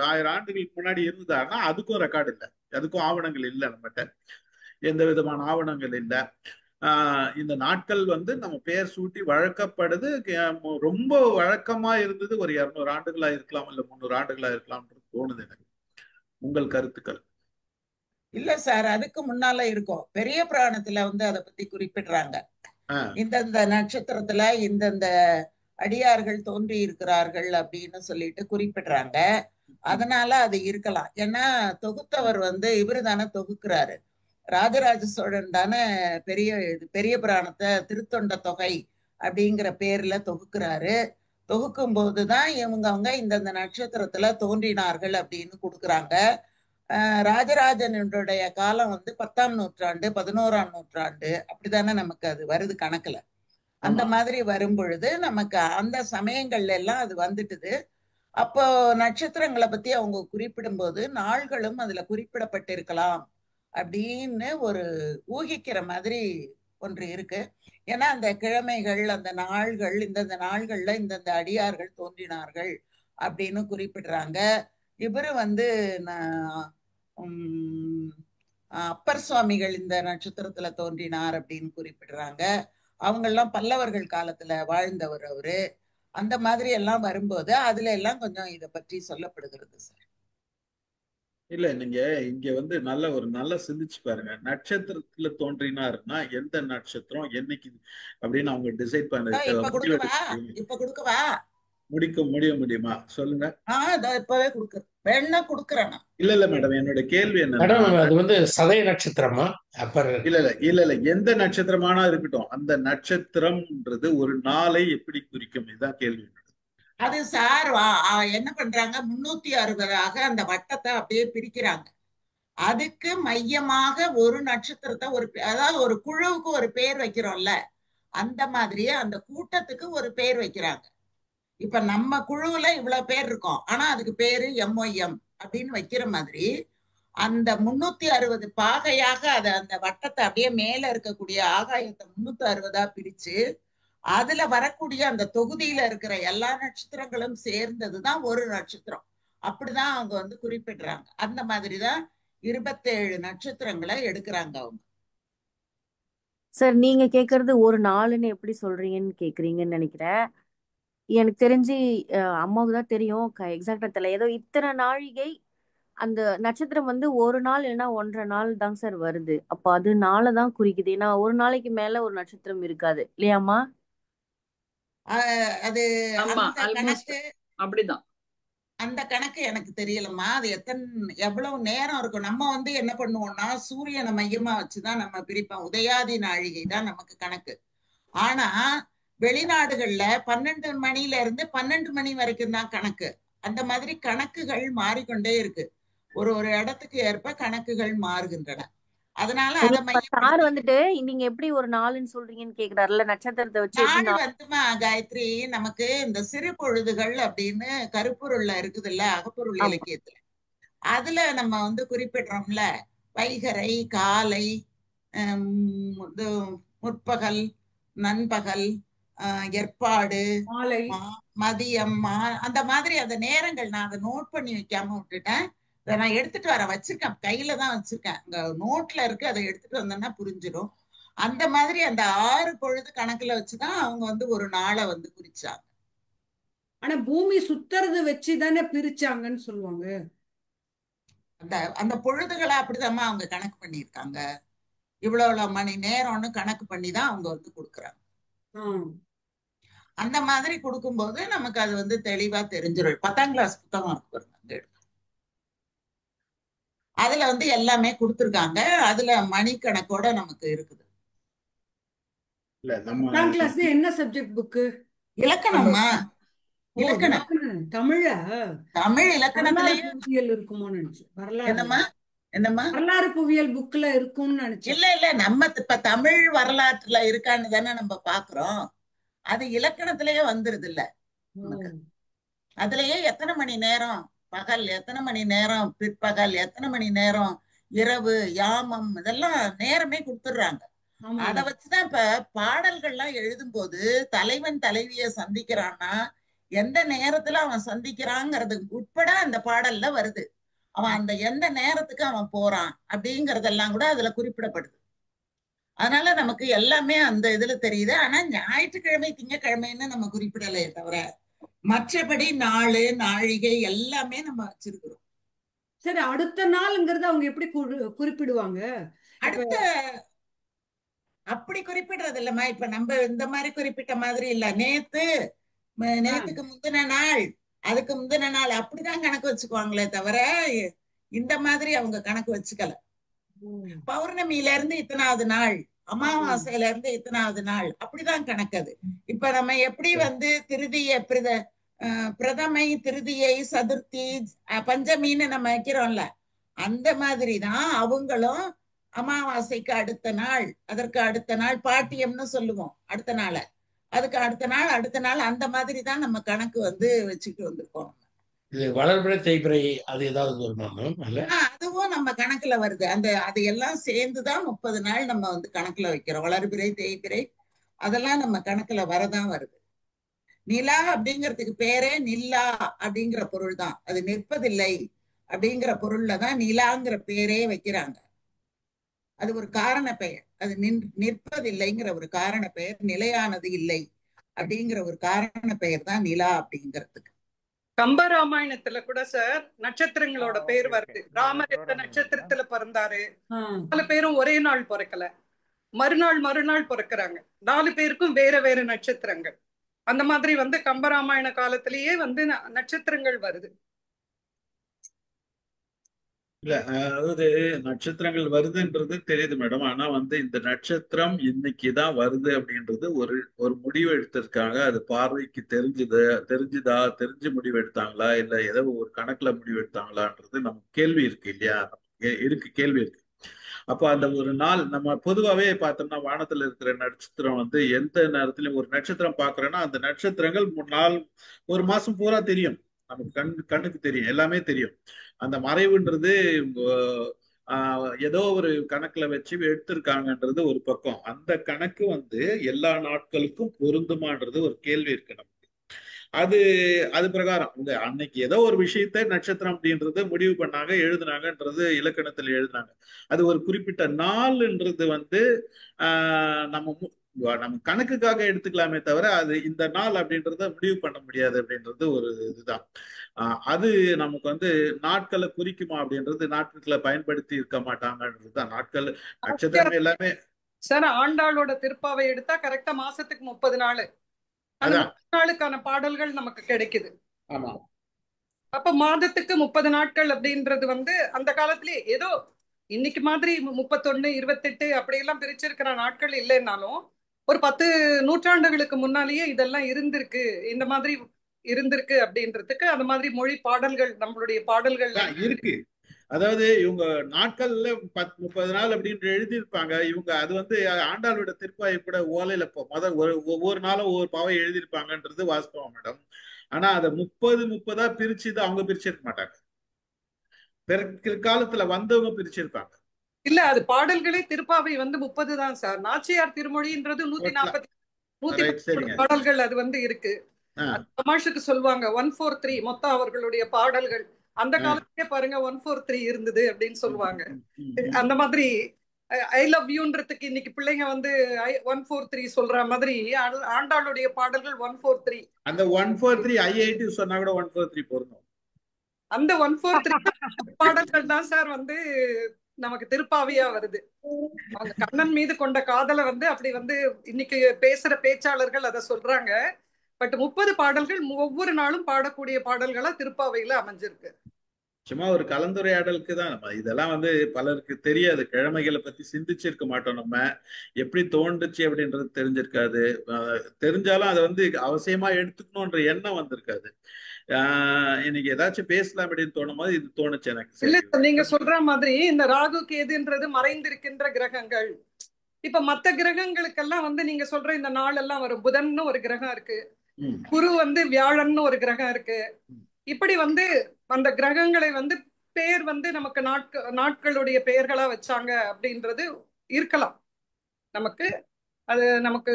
1000 ஆண்டுகளுக்கு முன்னாடி இருந்ததான்னா அதுக்கும் ரெக்கார்டு இல்லை, அதுக்கும் ஆவணங்கள் இல்லை, நம்மகிட்ட எந்த விதமான ஆவணங்கள் இல்லை. இந்த நாட்கள் வந்து நம்ம பெயர் சூட்டி வழக்கப்படுது. ரொம்ப வழக்கமா இருந்தது ஒரு 200 ஆண்டுகளா இருக்கலாம், இல்ல 300 ஆண்டுகளா இருக்கலாம்ன்றது தோணுது எனக்கு. உங்கள் கருத்துக்கள்? இல்ல சார், அதுக்கு முன்னால இருக்கும். பெரிய புராணத்துல வந்து அதை பத்தி குறிப்பிடுறாங்க. இந்தந்த நட்சத்திரத்துல இந்தந்த அடியார்கள் தோன்றி இருக்கிறார்கள் அப்படின்னு சொல்லிட்டு குறிப்பிடுறாங்க. அதனால அது இருக்கலாம். ஏன்னா தொகுத்தவர் வந்து இவரு தானே தொகுக்கிறாரு, ராஜராஜ சோழன் தானே பெரிய புராணத்தை திருத்தொண்ட தொகை அப்படிங்கிற பேர்ல தொகுக்கிறாரு. தொகுக்கும் போதுதான் அவங்க இந்தந்த நட்சத்திரத்துல தோன்றினார்கள் அப்படின்னு கொடுக்குறாங்க. ராஜராஜனுடைய காலம் வந்து 10ஆம் நூற்றாண்டு 11ஆம் நூற்றாண்டு அப்படித்தானே நமக்கு அது வருது கணக்குல. அந்த மாதிரி வரும் பொழுது நமக்கு அந்த சமயங்கள்ல எல்லாம் அது வந்துட்டுது. அப்போ நட்சத்திரங்களை பத்தி அவங்க குறிப்பிடும் போது நாள்களும் அதுல குறிப்பிடப்பட்டிருக்கலாம் அப்படின்னு ஒரு ஊகிக்கிற மாதிரி ஒன்று இருக்கு. ஏன்னா அந்த கிழமைகள், அந்த நாள்கள், இந்தந்த நாள்கள்ல இந்தந்த அடியார்கள் தோன்றினார்கள் அப்படின்னு குறிப்பிடுறாங்க. இவரு வந்து அப்பர் சுவாமிகள் இந்த நட்சத்திரத்துல தோன்றினார் அப்படின்னு குறிப்பிடுறாங்க. அவங்கெல்லாம் பல்லவர்கள் காலத்துல வாழ்ந்தவர் அவரு. அந்த மாதிரி எல்லாம் வரும்போது அதுல எல்லாம் கொஞ்சம் இதை பற்றி சொல்லப்படுகிறது சார். இல்ல, நீங்க இங்க வந்து நல்ல சிந்திச்சு பாருங்க. நட்சத்திரத்துல தோன்றினாருன்னா எந்த நட்சத்திரம் என்னைக்கு அப்படின்னு அவங்க டிசைட் கொடுக்கவா முடியுமா சொல்லுங்க. இப்பவே வேணா கொடுக்கறேன். இல்ல மேடம், என்னோட கேள்வி என்ன, அது வந்து சதய நட்சத்திரமா? இல்ல எந்த நட்சத்திரமானா இருக்கட்டும், அந்த நட்சத்திரம்ன்றது ஒரு நாளை எப்படி குறிக்கும்? இதுதான் கேள்வி. அது சார் என்ன பண்றாங்க, 360ஆக அந்த வட்டத்தை அப்படியே பிரிக்கிறாங்க. அதுக்கு மையமாக ஒரு நட்சத்திரத்தை அதாவது ஒரு குழுவுக்கு ஒரு பேர் வைக்கிறோம்ல, அந்த மாதிரியே அந்த கூட்டத்துக்கு ஒரு பேர் வைக்கிறாங்க. இப்ப நம்ம குழுவுல இவ்வளவு பேர் இருக்கோம், ஆனா அதுக்கு பேரு MOM அப்படின்னு வைக்கிற மாதிரி அந்த 360 பாகையாக அந்த வட்டத்தை அப்படியே மேல இருக்கக்கூடிய ஆகாயத்தை 360ஆ பிரிச்சு அதுல வரக்கூடிய அந்த தொகுதியில இருக்கிற எல்லா நட்சத்திரங்களும் சேர்ந்ததுதான் ஒரு நட்சத்திரம். அப்படிதான் அவங்க வந்து குறிப்பிடுறாங்க. அந்த மாதிரிதான் 27 நட்சத்திரங்களை எடுக்கிறாங்க அவங்க. சார், நீங்க கேக்குறது ஒரு நாளுன்னு எப்படி சொல்றீங்கன்னு கேக்குறீங்கன்னு நினைக்கிறேன். எனக்கு தெரிஞ்சு அம்மாவுக்கு தான் தெரியும், எக்ஸாக்டா தெரியல. ஏதோ இத்தனை நாழிகை அந்த நட்சத்திரம் வந்து ஒரு நாள் இல்லைன்னா 1.5 நாள் தான் சார் வருது. அப்ப அது நாளை தான் குறிக்குது. ஏன்னா ஒரு நாளைக்கு மேல ஒரு நட்சத்திரம் இருக்காது இல்லையாம்மா? அது அப்படிதான். அந்த கணக்கு எனக்கு தெரியலம்மா. அது எவ்வளவு நேரம் இருக்கும். நம்ம வந்து என்ன பண்ணுவோம்னா சூரியனை மையமா வச்சுதான் நம்ம பிரிப்போம். உதயாதி நாழிகை தான் நமக்கு கணக்கு. ஆனா வெளிநாடுகள்ல 12 மணில இருந்து 12 மணி வரைக்கும் தான் கணக்கு. அந்த மாதிரி கணக்குகள் மாறிக்கொண்டே இருக்கு. ஒரு ஒரு இடத்துக்கு ஏற்ப கணக்குகள் மாறுகின்றன. அதனால அதை சார் மையப்படுத்தி வந்துட்டு நீங்க எப்படி ஒரு நாளுன்னு சொல்றீங்கன்னு கேக்குறாருல, நட்சத்திரத்தை வச்சு எப்படி நாள் வந்துமா காயத்ரி, நமக்கு இந்த சிறு பொழுதுகள் அப்படின்னு கருப்பொருள்ல இருக்குதுல்ல, அகப்பொருள் ஆமா. இலக்கியத்துல அதுல நம்ம வந்து குறிப்பிடுறோம்ல, வைகறை, காலை, இது முற்பகல், நண்பகல், ஏற்பாடு, மாலை, மதியம், அந்த மாதிரி அந்த நேரங்கள் நான் அதை நோட் பண்ணி வைக்காம விட்டுட்டேன். இதை நான் எடுத்துட்டு வர வச்சிருக்கேன், கையில தான் வச்சிருக்கேன், அங்க நோட்ல இருக்கு, அதை எடுத்துட்டு வந்தேன்னா புரிஞ்சிடும். அந்த மாதிரி அந்த 6 பொழுது கணக்குல வச்சுதான் அவங்க வந்து ஒரு நாளை வந்து குறிச்சாங்க. ஆனா பூமி சுத்துறது வச்சுதானே பிரிச்சாங்கன்னு சொல்லுவாங்க. அந்த அந்த பொழுதுகளை அப்படிதாம்மா அவங்க கணக்கு பண்ணியிருக்காங்க. இவ்வளவு மணி நேரம்னு கணக்கு பண்ணி தான் அவங்க வந்து கொடுக்குறாங்க. அந்த மாதிரி கொடுக்கும்போது நமக்கு அது வந்து தெளிவா தெரிஞ்சிடும். 10ஆம் கிளாஸ் புத்தகம் இருக்கு பாருங்க, அங்க எடுத்து. அதுல வந்து எல்லாமே கொடுத்துருக்காங்க. அதுல மணிக்கணக்கோட நமக்கு இருக்குது. இல்ல நம்ம 10ஆம் கிளாஸ் என்ன சப்ஜெக்ட் புக்கு? இலக்கணம்மா, ஓ, இலக்கணம். இலக்கணம். தமிழா? தமிழ் வரலாறு இலக்கணத்திலேயே புவியியல் இருக்குமோன்னு நினைச்சேன். வரலாறு என்னம்மா என்னம்மா வரலாறு புவியியல் புக்ல இருக்கும்னு நினைச்சேன். இல்ல இல்ல, நம்ம இப்ப தமிழ் வரலாற்றுல இருக்கான்னு தானே நம்ம பாக்குறோம். அது இலக்கணத்திலேயே வந்துருது இல்ல நமக்கு. அதுலயே எத்தனை மணி நேரம் பகல், எத்தனை மணி நேரம் பிற்பகல், எத்தனை மணி நேரம் இரவு, யாமம், இதெல்லாம் நேரமே கொடுத்துடுறாங்க. ஆமா. அத வச்சுதான் இப்ப பாடல்கள்லாம் எழுதும் போது தலைவன் தலைவிய சந்திக்கிறான்னா எந்த நேரத்துல அவன் சந்திக்கிறாங்கிறது உட்பட அந்த பாடல்ல வருது. அவன் அந்த எந்த நேரத்துக்கு அவன் போறான் அப்படிங்கறதெல்லாம் கூட அதுல குறிப்பிடப்படுது. அதனால நமக்கு எல்லாமே அந்த இதுல தெரியுது. ஆனா ஞாயிற்றுக்கிழமை திங்கட்கிழமைன்னு நம்ம குறிப்பிடலையே தவிர மற்றபடி நாளு நாழிகை எல்லாமே நம்ம வச்சிருக்கிறோம். சரி, அடுத்த நாள்ங்கிறது அவங்க எப்படி குறிப்பிடுவாங்க? அடுத்த அப்படி குறிப்பிடுறது இல்லம்மா. இப்ப நம்ம இந்த மாதிரி குறிப்பிட்ட மாதிரி இல்ல. நேத்துக்கு முந்தின நாள், அதுக்கு முந்தின நாள் அப்படிதான் கணக்கு வச்சுக்குவாங்களே தவிர இந்த மாதிரி அவங்க கணக்கு வச்சுக்கல. பௌர்ணமியில இருந்து இத்தனாவது நாள், அமாவாசையில இருந்து இத்தனாவது நாள், அப்படிதான் கணக்கு. இப்ப நம்ம எப்படி வந்து திருதிய பிரதமை, திருதியை, சதுர்த்தி, பஞ்சமின்னு நம்ம வைக்கிறோம்ல, அந்த மாதிரிதான் அவங்களும் அமாவாசைக்கு அடுத்த நாள், அதற்கு அடுத்த நாள் பாட்டியம்னு சொல்லுவோம், அடுத்த நாள், அதுக்கு அடுத்த நாள், அடுத்த நாள், அந்த மாதிரி தான் நம்ம கணக்கு வந்து வச்சுக்கிட்டு வந்திருக்கோம். இது வளர்பிறை தேய்பிறை அது ஏதாவது வருமா? அதுவும் நம்ம கணக்குல வருது. அது எல்லாம் சேர்ந்துதான் 30 நாள் நம்ம வந்து கணக்குல வைக்கிறோம். வளர்பிறை தேய்பிறை அதெல்லாம் நம்ம கணக்குல வரதான் வருது. நிலா அப்படிங்கிறதுக்கு பேரே நில்லா அப்படிங்கிற பொருள் தான். அது நிற்பதில்லை அப்படிங்கிற பொருள்ல தான் நிலாங்கிற பேரே வைக்கிறாங்க. அது ஒரு காரண பெயர். அது நிற்பதில்லைங்கிற ஒரு காரண பெயர், நிலையானது இல்லை அப்படிங்கிற ஒரு காரண பெயர் தான் நிலா அப்படிங்கிறதுக்கு. கம்பராமாயணத்துல கூட சார் நட்சத்திரங்களோட பேர் வருது. ராமர் எந்த நட்சத்திரத்துல பிறந்தாரு, 4 பேரும் ஒரே நாள் பிறக்கல, மறுநாள் பிறக்கிறாங்க. 4 பேருக்கும் வேற வேற நட்சத்திரங்கள். அந்த மாதிரி வந்து கம்பராமாயண காலத்திலேயே வந்து நட்சத்திரங்கள் வருது. இல்ல, அதாவது நட்சத்திரங்கள் வருதுன்றது தெரியுது மேடம். ஆனா வந்து இந்த நட்சத்திரம் இன்னைக்குதான் வருது அப்படின்றது ஒரு முடிவு எடுத்திருக்காங்க. அது பார்வைக்கு தெரிஞ்சு முடிவு எடுத்தாங்களா, இல்ல ஏதோ ஒரு கணக்குல முடிவு எடுத்தாங்களான்றது நமக்கு கேள்வி இருக்கு இல்லையா? கேள்வி இருக்கு. அப்போ அந்த ஒரு நாள் நம்ம பொதுவாகவே பார்த்தோம்னா வானத்துல இருக்கிற நட்சத்திரம் வந்து எந்த நேரத்திலும் ஒரு நட்சத்திரம் பார்க்கறோன்னா அந்த நட்சத்திரங்கள் ஒரு மாசம் பூரா தெரியும், நமக்கு கண்ணுக்கு தெரியும், எல்லாமே தெரியும். அந்த மறைவுன்றது ஏதோ ஒரு கணக்குல வச்சு எடுத்திருக்காங்கன்றது ஒரு பக்கம். அந்த கணக்கு வந்து எல்லா நாட்களுக்கும் பொருந்துமான்றது ஒரு கேள்வி இருக்கு நமக்கு. அது பிரகாரம் இந்த அன்னைக்கு ஏதோ ஒரு விஷயத்த நட்சத்திரம் அப்படின்றது முடிவு பண்ணாங்க, எழுதுனாங்கன்றது இலக்கணத்துல எழுதினாங்க. அது ஒரு குறிப்பிட்ட நாள்ன்றது வந்து நம்ம கணக்குக்காக எடுத்துக்கலாமே தவிர அது இந்த நாள் அப்படின்றத முடிவு பண்ண முடியாது அப்படின்றது ஒரு இதுதான். அது நமக்கு வந்து நாட்களை குறிக்குமா அப்படின்றது நாட்களை பயன்படுத்தி இருக்க மாட்டாங்கன்றதுதான். நாட்கள் நட்சத்திரம் எல்லாமே சார் ஆண்டாளோட திருப்பாவை எடுத்தா கரெக்டா மாசத்துக்கு 30 நாள், அந்த 30 நாளுக்கான பாடல்கள் நமக்கு கிடைக்குது. ஆமா, அப்ப மாதத்துக்கு 30 நாட்கள் அப்படின்றது வந்து அந்த காலத்திலேயே ஏதோ இன்னைக்கு மாதிரி 31, 28 அப்படியெல்லாம் பிரிச்சிருக்கிற நாட்கள் இல்லைன்னாலும் ஒரு 10 நூற்றாண்டுகளுக்கு முன்னாலேயே இதெல்லாம் இருந்திருக்கு, இந்த மாதிரி இருந்திருக்கு அப்படின்றதுக்கு அந்த மாதிரி மொழி பாடல்கள் நம்மளுடைய பாடல்கள் இருக்கு. அதாவது இவங்க நாட்கள்ல 30 நாள் அப்படின்னு எழுதியிருப்பாங்க. இவங்க அது வந்து ஆண்டாளோட திருப்பாயை கூட ஓலையில ஒவ்வொரு நாளும் ஒவ்வொரு பாவை எழுதியிருப்பாங்கன்றது வாஸ்தவம் மேடம். ஆனா அதை 30 பிரிச்சு அவங்க பிரிச்சிருக்க மாட்டாங்க. பிற்காலத்துல வந்தவங்க பிரிச்சிருப்பாங்க. இல்ல, அது பாடல்களே திருப்பாவை வந்து 30 தான் சார். நாச்சியார் திருமொழின்றது 140 பாடல்கள் அது வந்து இருக்கு. தமாஷுக்கு சொல்லுவாங்க 143 மொத்தம் அவர்களுடைய பாடல்கள். அந்த காலத்திலே பாருங்க 143 இருந்தது அப்படின்னு சொல்லுவாங்க. அந்த மாதிரி ஐ லவ் யூன்றதுக்கு இன்னைக்கு பிள்ளைங்க வந்து 143 சொல்ற மாதிரி ஆண்டாளுடைய பாடல்கள் 143. அந்த 143 ஐஐடி சொன்னா கூட 143 போறணும். அந்த 143 பாடல்கள் தான் சார் வந்து நமக்கு திருப்பாவையா வருது. அவங்க கண்ணன் மீது கொண்ட காதலை வந்து அப்படி வந்து இன்னைக்கு பேசுற பேச்சாளர்கள் அதை சொல்றாங்க. பட் 30 பாடல்கள் ஒவ்வொரு நாளும் பாடக்கூடிய பாடல்களா திருப்பாவையில அமைஞ்சிருக்கு. சும்மா ஒரு கலந்துரையாடலுக்கு தான். நம்ம இதெல்லாம் வந்து பலருக்கு தெரியாது. கிழமைகளை பத்தி சிந்திச்சிருக்க மாட்டோம். நம்ம எப்படி தோன்றுச்சு அப்படின்றது தெரிஞ்சிருக்காது. தெரிஞ்சாலும் அதை வந்து அவசியமா எடுத்துக்கணும்ன்ற எண்ணம் வந்திருக்காது. இன்னைக்கு ஏதாச்சும் பேசலாம் அப்படின்னு தோணும் போது இது தோணுச்சு எனக்கு. இல்ல, நீங்க சொல்ற மாதிரி இந்த ராகு கேதுன்றது மறைந்திருக்கின்ற கிரகங்கள். இப்ப மத்த கிரகங்களுக்கெல்லாம் வந்து நீங்க சொல்ற இந்த நாள் எல்லாம் வரும். புதன்னு ஒரு கிரகம் இருக்கு, குரு வந்து வியாழன்னு ஒரு கிரகம் இருக்கு. இப்படி வந்து அந்த கிரகங்களை வந்து பேர் வந்து நமக்கு நாட்களுடைய பெயர்களா வச்சாங்க அப்படின்றது இருக்கலாம். நமக்கு அது நமக்கு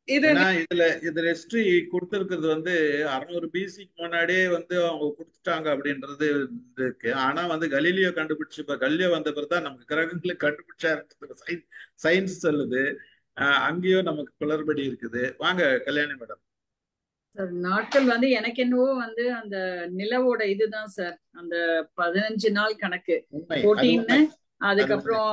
இதுல ஹிஸ்டரி கொடுத்திருக்கிறது வந்து 600 பிசிக்கு முன்னாடியே வந்து அவங்க கொடுத்துட்டாங்க அப்படின்றது இருக்கு. ஆனா வந்து கலீலியோ கண்டுபிடிச்சு இப்ப கலீலியோ வந்த பிறகுதான் நமக்கு கிரகங்களை கண்டுபிடிச்சாரு சயின்ஸ் சொல்லுது. அங்கேயும் நமக்கு குளறுபடி இருக்குது. வாங்க கல்யாணி மேடம். சார் நாட்கள் வந்து எனக்கு என்னவோ வந்து அந்த நிலவோட இதுதான் சார். அந்த 15 நாள் கணக்கு 14, அதுக்கப்புறம்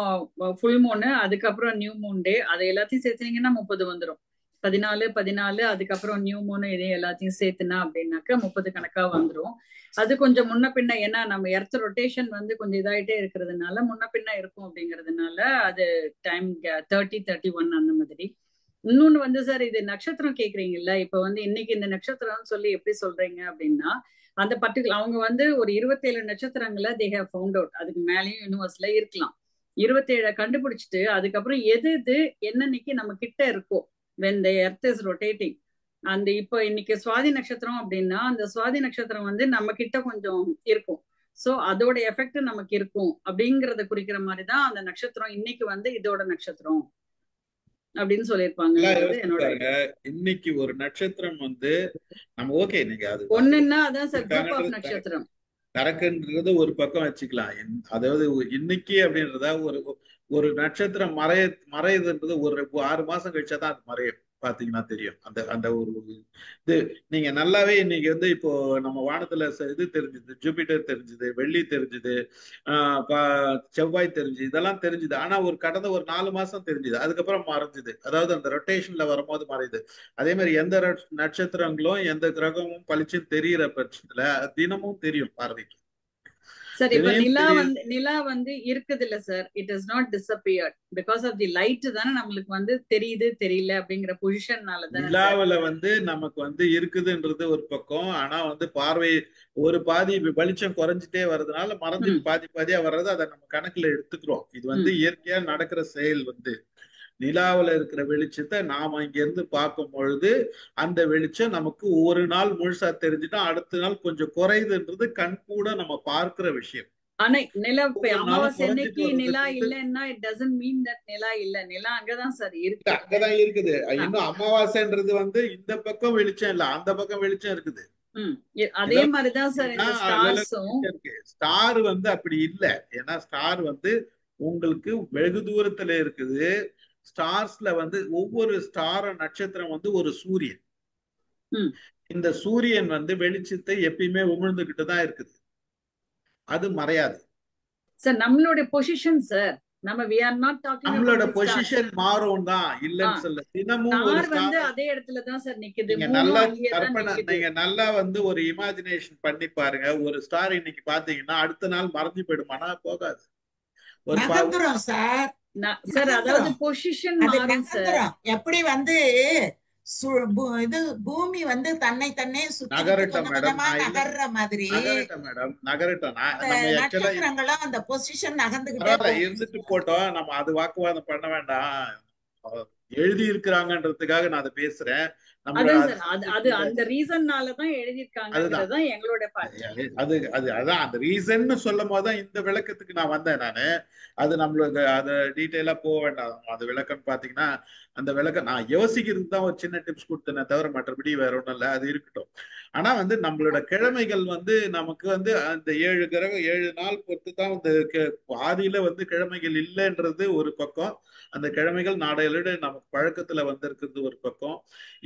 ஃபுல் மூன், அதுக்கப்புறம் நியூ மூன் டே, அதை எல்லாத்தையும் சேர்த்துனீங்கன்னா 30 வந்துடும். 14, அதுக்கப்புறம் நியூ மூன், இதே எல்லாத்தையும் சேர்த்துனா அப்படின்னாக்க 30 கணக்கா வந்துடும். அது கொஞ்சம் முன்ன பின்ன, ஏன்னா நம்ம எர்த் ரொட்டேஷன் வந்து கொஞ்சம் இதாயிட்டே இருக்கிறதுனால முன்ன பின்ன இருக்கும் அப்படிங்கிறதுனால அது டைம் 30, 31 அந்த மாதிரி. இன்னொன்னு வந்து சார், இது நட்சத்திரம் கேக்குறீங்கல்ல, இப்ப வந்து இன்னைக்கு இந்த நட்சத்திரம்னு சொல்லி எப்படி சொல்றீங்க அப்படின்னா, அந்த பர்டிகுலர் அவங்க வந்து ஒரு 27 நட்சத்திரங்களை they have found out. அதுக்கு மேலேயும் யூனிவர்ஸ்ல இருக்கலாம். 27 கண்டுபிடிச்சிட்டு அதுக்கப்புறம் எது என்னன்னைக்கு நம்ம கிட்ட இருக்கோ when the earth is rotating, அந்த இப்போ இன்னைக்கு சுவாதி நட்சத்திரம் அப்படின்னா அந்த சுவாதி நட்சத்திரம் வந்து நம்ம கிட்ட கொஞ்சம் இருக்கும். சோ அதோட எஃபெக்ட் நமக்கு இருக்கும் அப்படிங்கறத குறிக்கிற மாதிரிதான் அந்த நட்சத்திரம் இன்னைக்கு வந்து இதோட நட்சத்திரம் அப்படின்னு சொல்லியிருப்பாங்க. இன்னைக்கு ஒரு நட்சத்திரம் வந்து நம்ம ஓகே, நீங்க அது ஒண்ணுன்னா அதான் சார் குரூப் ஆஃப் நட்சத்திரம் கணக்குன்றது ஒரு பக்கம் வச்சுக்கலாம். அதாவது இன்னைக்கு அப்படின்றத ஒரு நட்சத்திரம் மறையுதுன்றது ஒரு 6 மாசம் கழிச்சாதான் அது மறையும். பாத்தீங்கன்னா தெரியும். அந்த ஒரு இது நீங்க நல்லாவே இன்னைக்கு வந்து இப்போ நம்ம வானத்துல இது தெரிஞ்சுது, ஜூபிட்டர் தெரிஞ்சுது, வெள்ளி தெரிஞ்சுது, செவ்வாய் தெரிஞ்சு, இதெல்லாம் தெரிஞ்சுது. ஆனா கடந்த ஒரு 4 மாசம் தெரிஞ்சுது, அதுக்கப்புறம் மறைஞ்சுது. அதாவது அந்த ரொட்டேஷன்ல வரும்போது மறையுது. அதே மாதிரி எந்த நட்சத்திரங்களும் எந்த கிரகமும் பளிச்சுன்னு தெரிகிற பட்சத்துல தினமும் தெரியும் பார்வைக்கு. சார் இப்ப நிலா வந்து இருக்குது இல்ல sir, it is not disappeared because of the light தானே நம்மளுக்கு வந்து தெரியுது தெரியல அப்படிங்கிற பொசிஷன்னால தான். நிலாவுல வந்து நமக்கு வந்து இருக்குதுன்றது ஒரு பக்கம். ஆனா வந்து பார்வை ஒரு பாதி வெளிச்சம் குறைஞ்சிட்டே வர்றதுனால மறைஞ்சு பாதியா வர்றது அதை நம்ம கணக்குல எடுத்துக்கிறோம். இது வந்து இயற்கையா நடக்கிற செயல். வந்து நிலாவுல இருக்கிற வெளிச்சத்தை நாம இங்க இருந்து பார்க்கும் பொழுது அந்த வெளிச்சம் நமக்கு ஒரு நாள் முழுசா தெரிஞ்சுட்டா அடுத்த நாள் கொஞ்சம் குறையுதுன்றது கண் கூட நம்ம பார்க்கிற விஷயம். ஆனா நிலா அமாவாசை அன்னைக்கு நிலா இல்லைன்னா இட் டசன்ட் மீன் தட் நிலா இல்ல. நிலா அங்கதான் சார் இருக்கு, அங்கதான் இருக்குது. இன்னும் அமாவாசைன்றது வந்து இந்த பக்கம் வெளிச்சம் இல்ல, அந்த பக்கம் வெளிச்சம் இருக்குது. அதே மாதிரிதான் சார் ஸ்டார் வந்து அப்படி இல்ல. ஏன்னா ஸ்டார் வந்து உங்களுக்கு வெகு தூரத்துல இருக்குது. ஸ்டார்ஸ்ல வந்து ஒவ்வொரு ஸ்டார் நட்சத்திரம் வந்து ஒரு சூரியன். இந்த சூரியன் வந்து வெளிச்சத்தை எப்பயுமே உமிழ்ந்துகிட்டு தான் இருக்குது, அது மறையாது. சார் நம்மளோட பொசிஷன் சார், நம்ம we are not talking about நம்மளோட பொசிஷன் மாறும் தான், இல்லன்னு சொல்ல. தினமும் ஒரு வந்து அதே இடத்துல தான் சார் நிக்குது. நீங்க நல்லா வந்து ஒரு இமேஜினேஷன் பண்ணி பாருங்க. ஒரு ஸ்டார் இன்னைக்கு பாத்தீங்கன்னா அடுத்த நாள் மறைஞ்சு போயிடுமானா போகாது. சார் அதாவது பொசிஷன் அது மாறும் சார். நகர்ந்துரும். எப்படி வந்து இது பூமி வந்து தன்னை தன்னே சுத்தி நகரட்டும் கொஞ்சம் மேடம், கொஞ்சமா நான் இல்ல நகர்ற மாதிரி நகரட்டும் மேடம், நகரட்டும். அந்த நம்ம ஆக்சுவலா நட்சத்திரங்களும் அந்த பொசிஷன் நகர்ந்துகிட்டே பரவாயில்ல போகும். இருந்துட்டு போட்டோம், நம்ம அது வாக்குவாதம் பண்ண வேண்டாம். எழுதி இருக்கிறாங்கன்றதுக்காக நான் அதை பேசுறேன். நம்மளோட அதான் சார் அது அந்த ரீசன்னாலதான் எழுதியிருக்காங்கன்றதுதான் எங்களோட அதான் அந்த ரீசன் சொல்லும் போதுதான் இந்த விளக்கத்துக்கு நான் வந்தேன் நானு. அது நம்மளுக்கு அது டீட்டெயிலா போக வேண்டாம். அது விளக்கம் பாத்தீங்கன்னா அந்த விளக்கம் நான் யோசிக்கிறதுக்கு தான் ஒரு சின்ன டிப்ஸ் கொடுத்தேனே தவிர மற்றபடி வேற ஒண்ணும் இல்லை. அது இருக்கட்டும். ஆனா வந்து நம்மளோட கிழமைகள் வந்து நமக்கு வந்து அந்த 7 கிரகம் 7 நாள் பொறுத்து தான் வந்து ஆதியில வந்து கிழமைகள் இல்லைன்றது ஒரு பக்கம். அந்த கிழமைகள் நாடையோட நமக்கு பழக்கத்துல வந்திருக்கிறது ஒரு பக்கம்.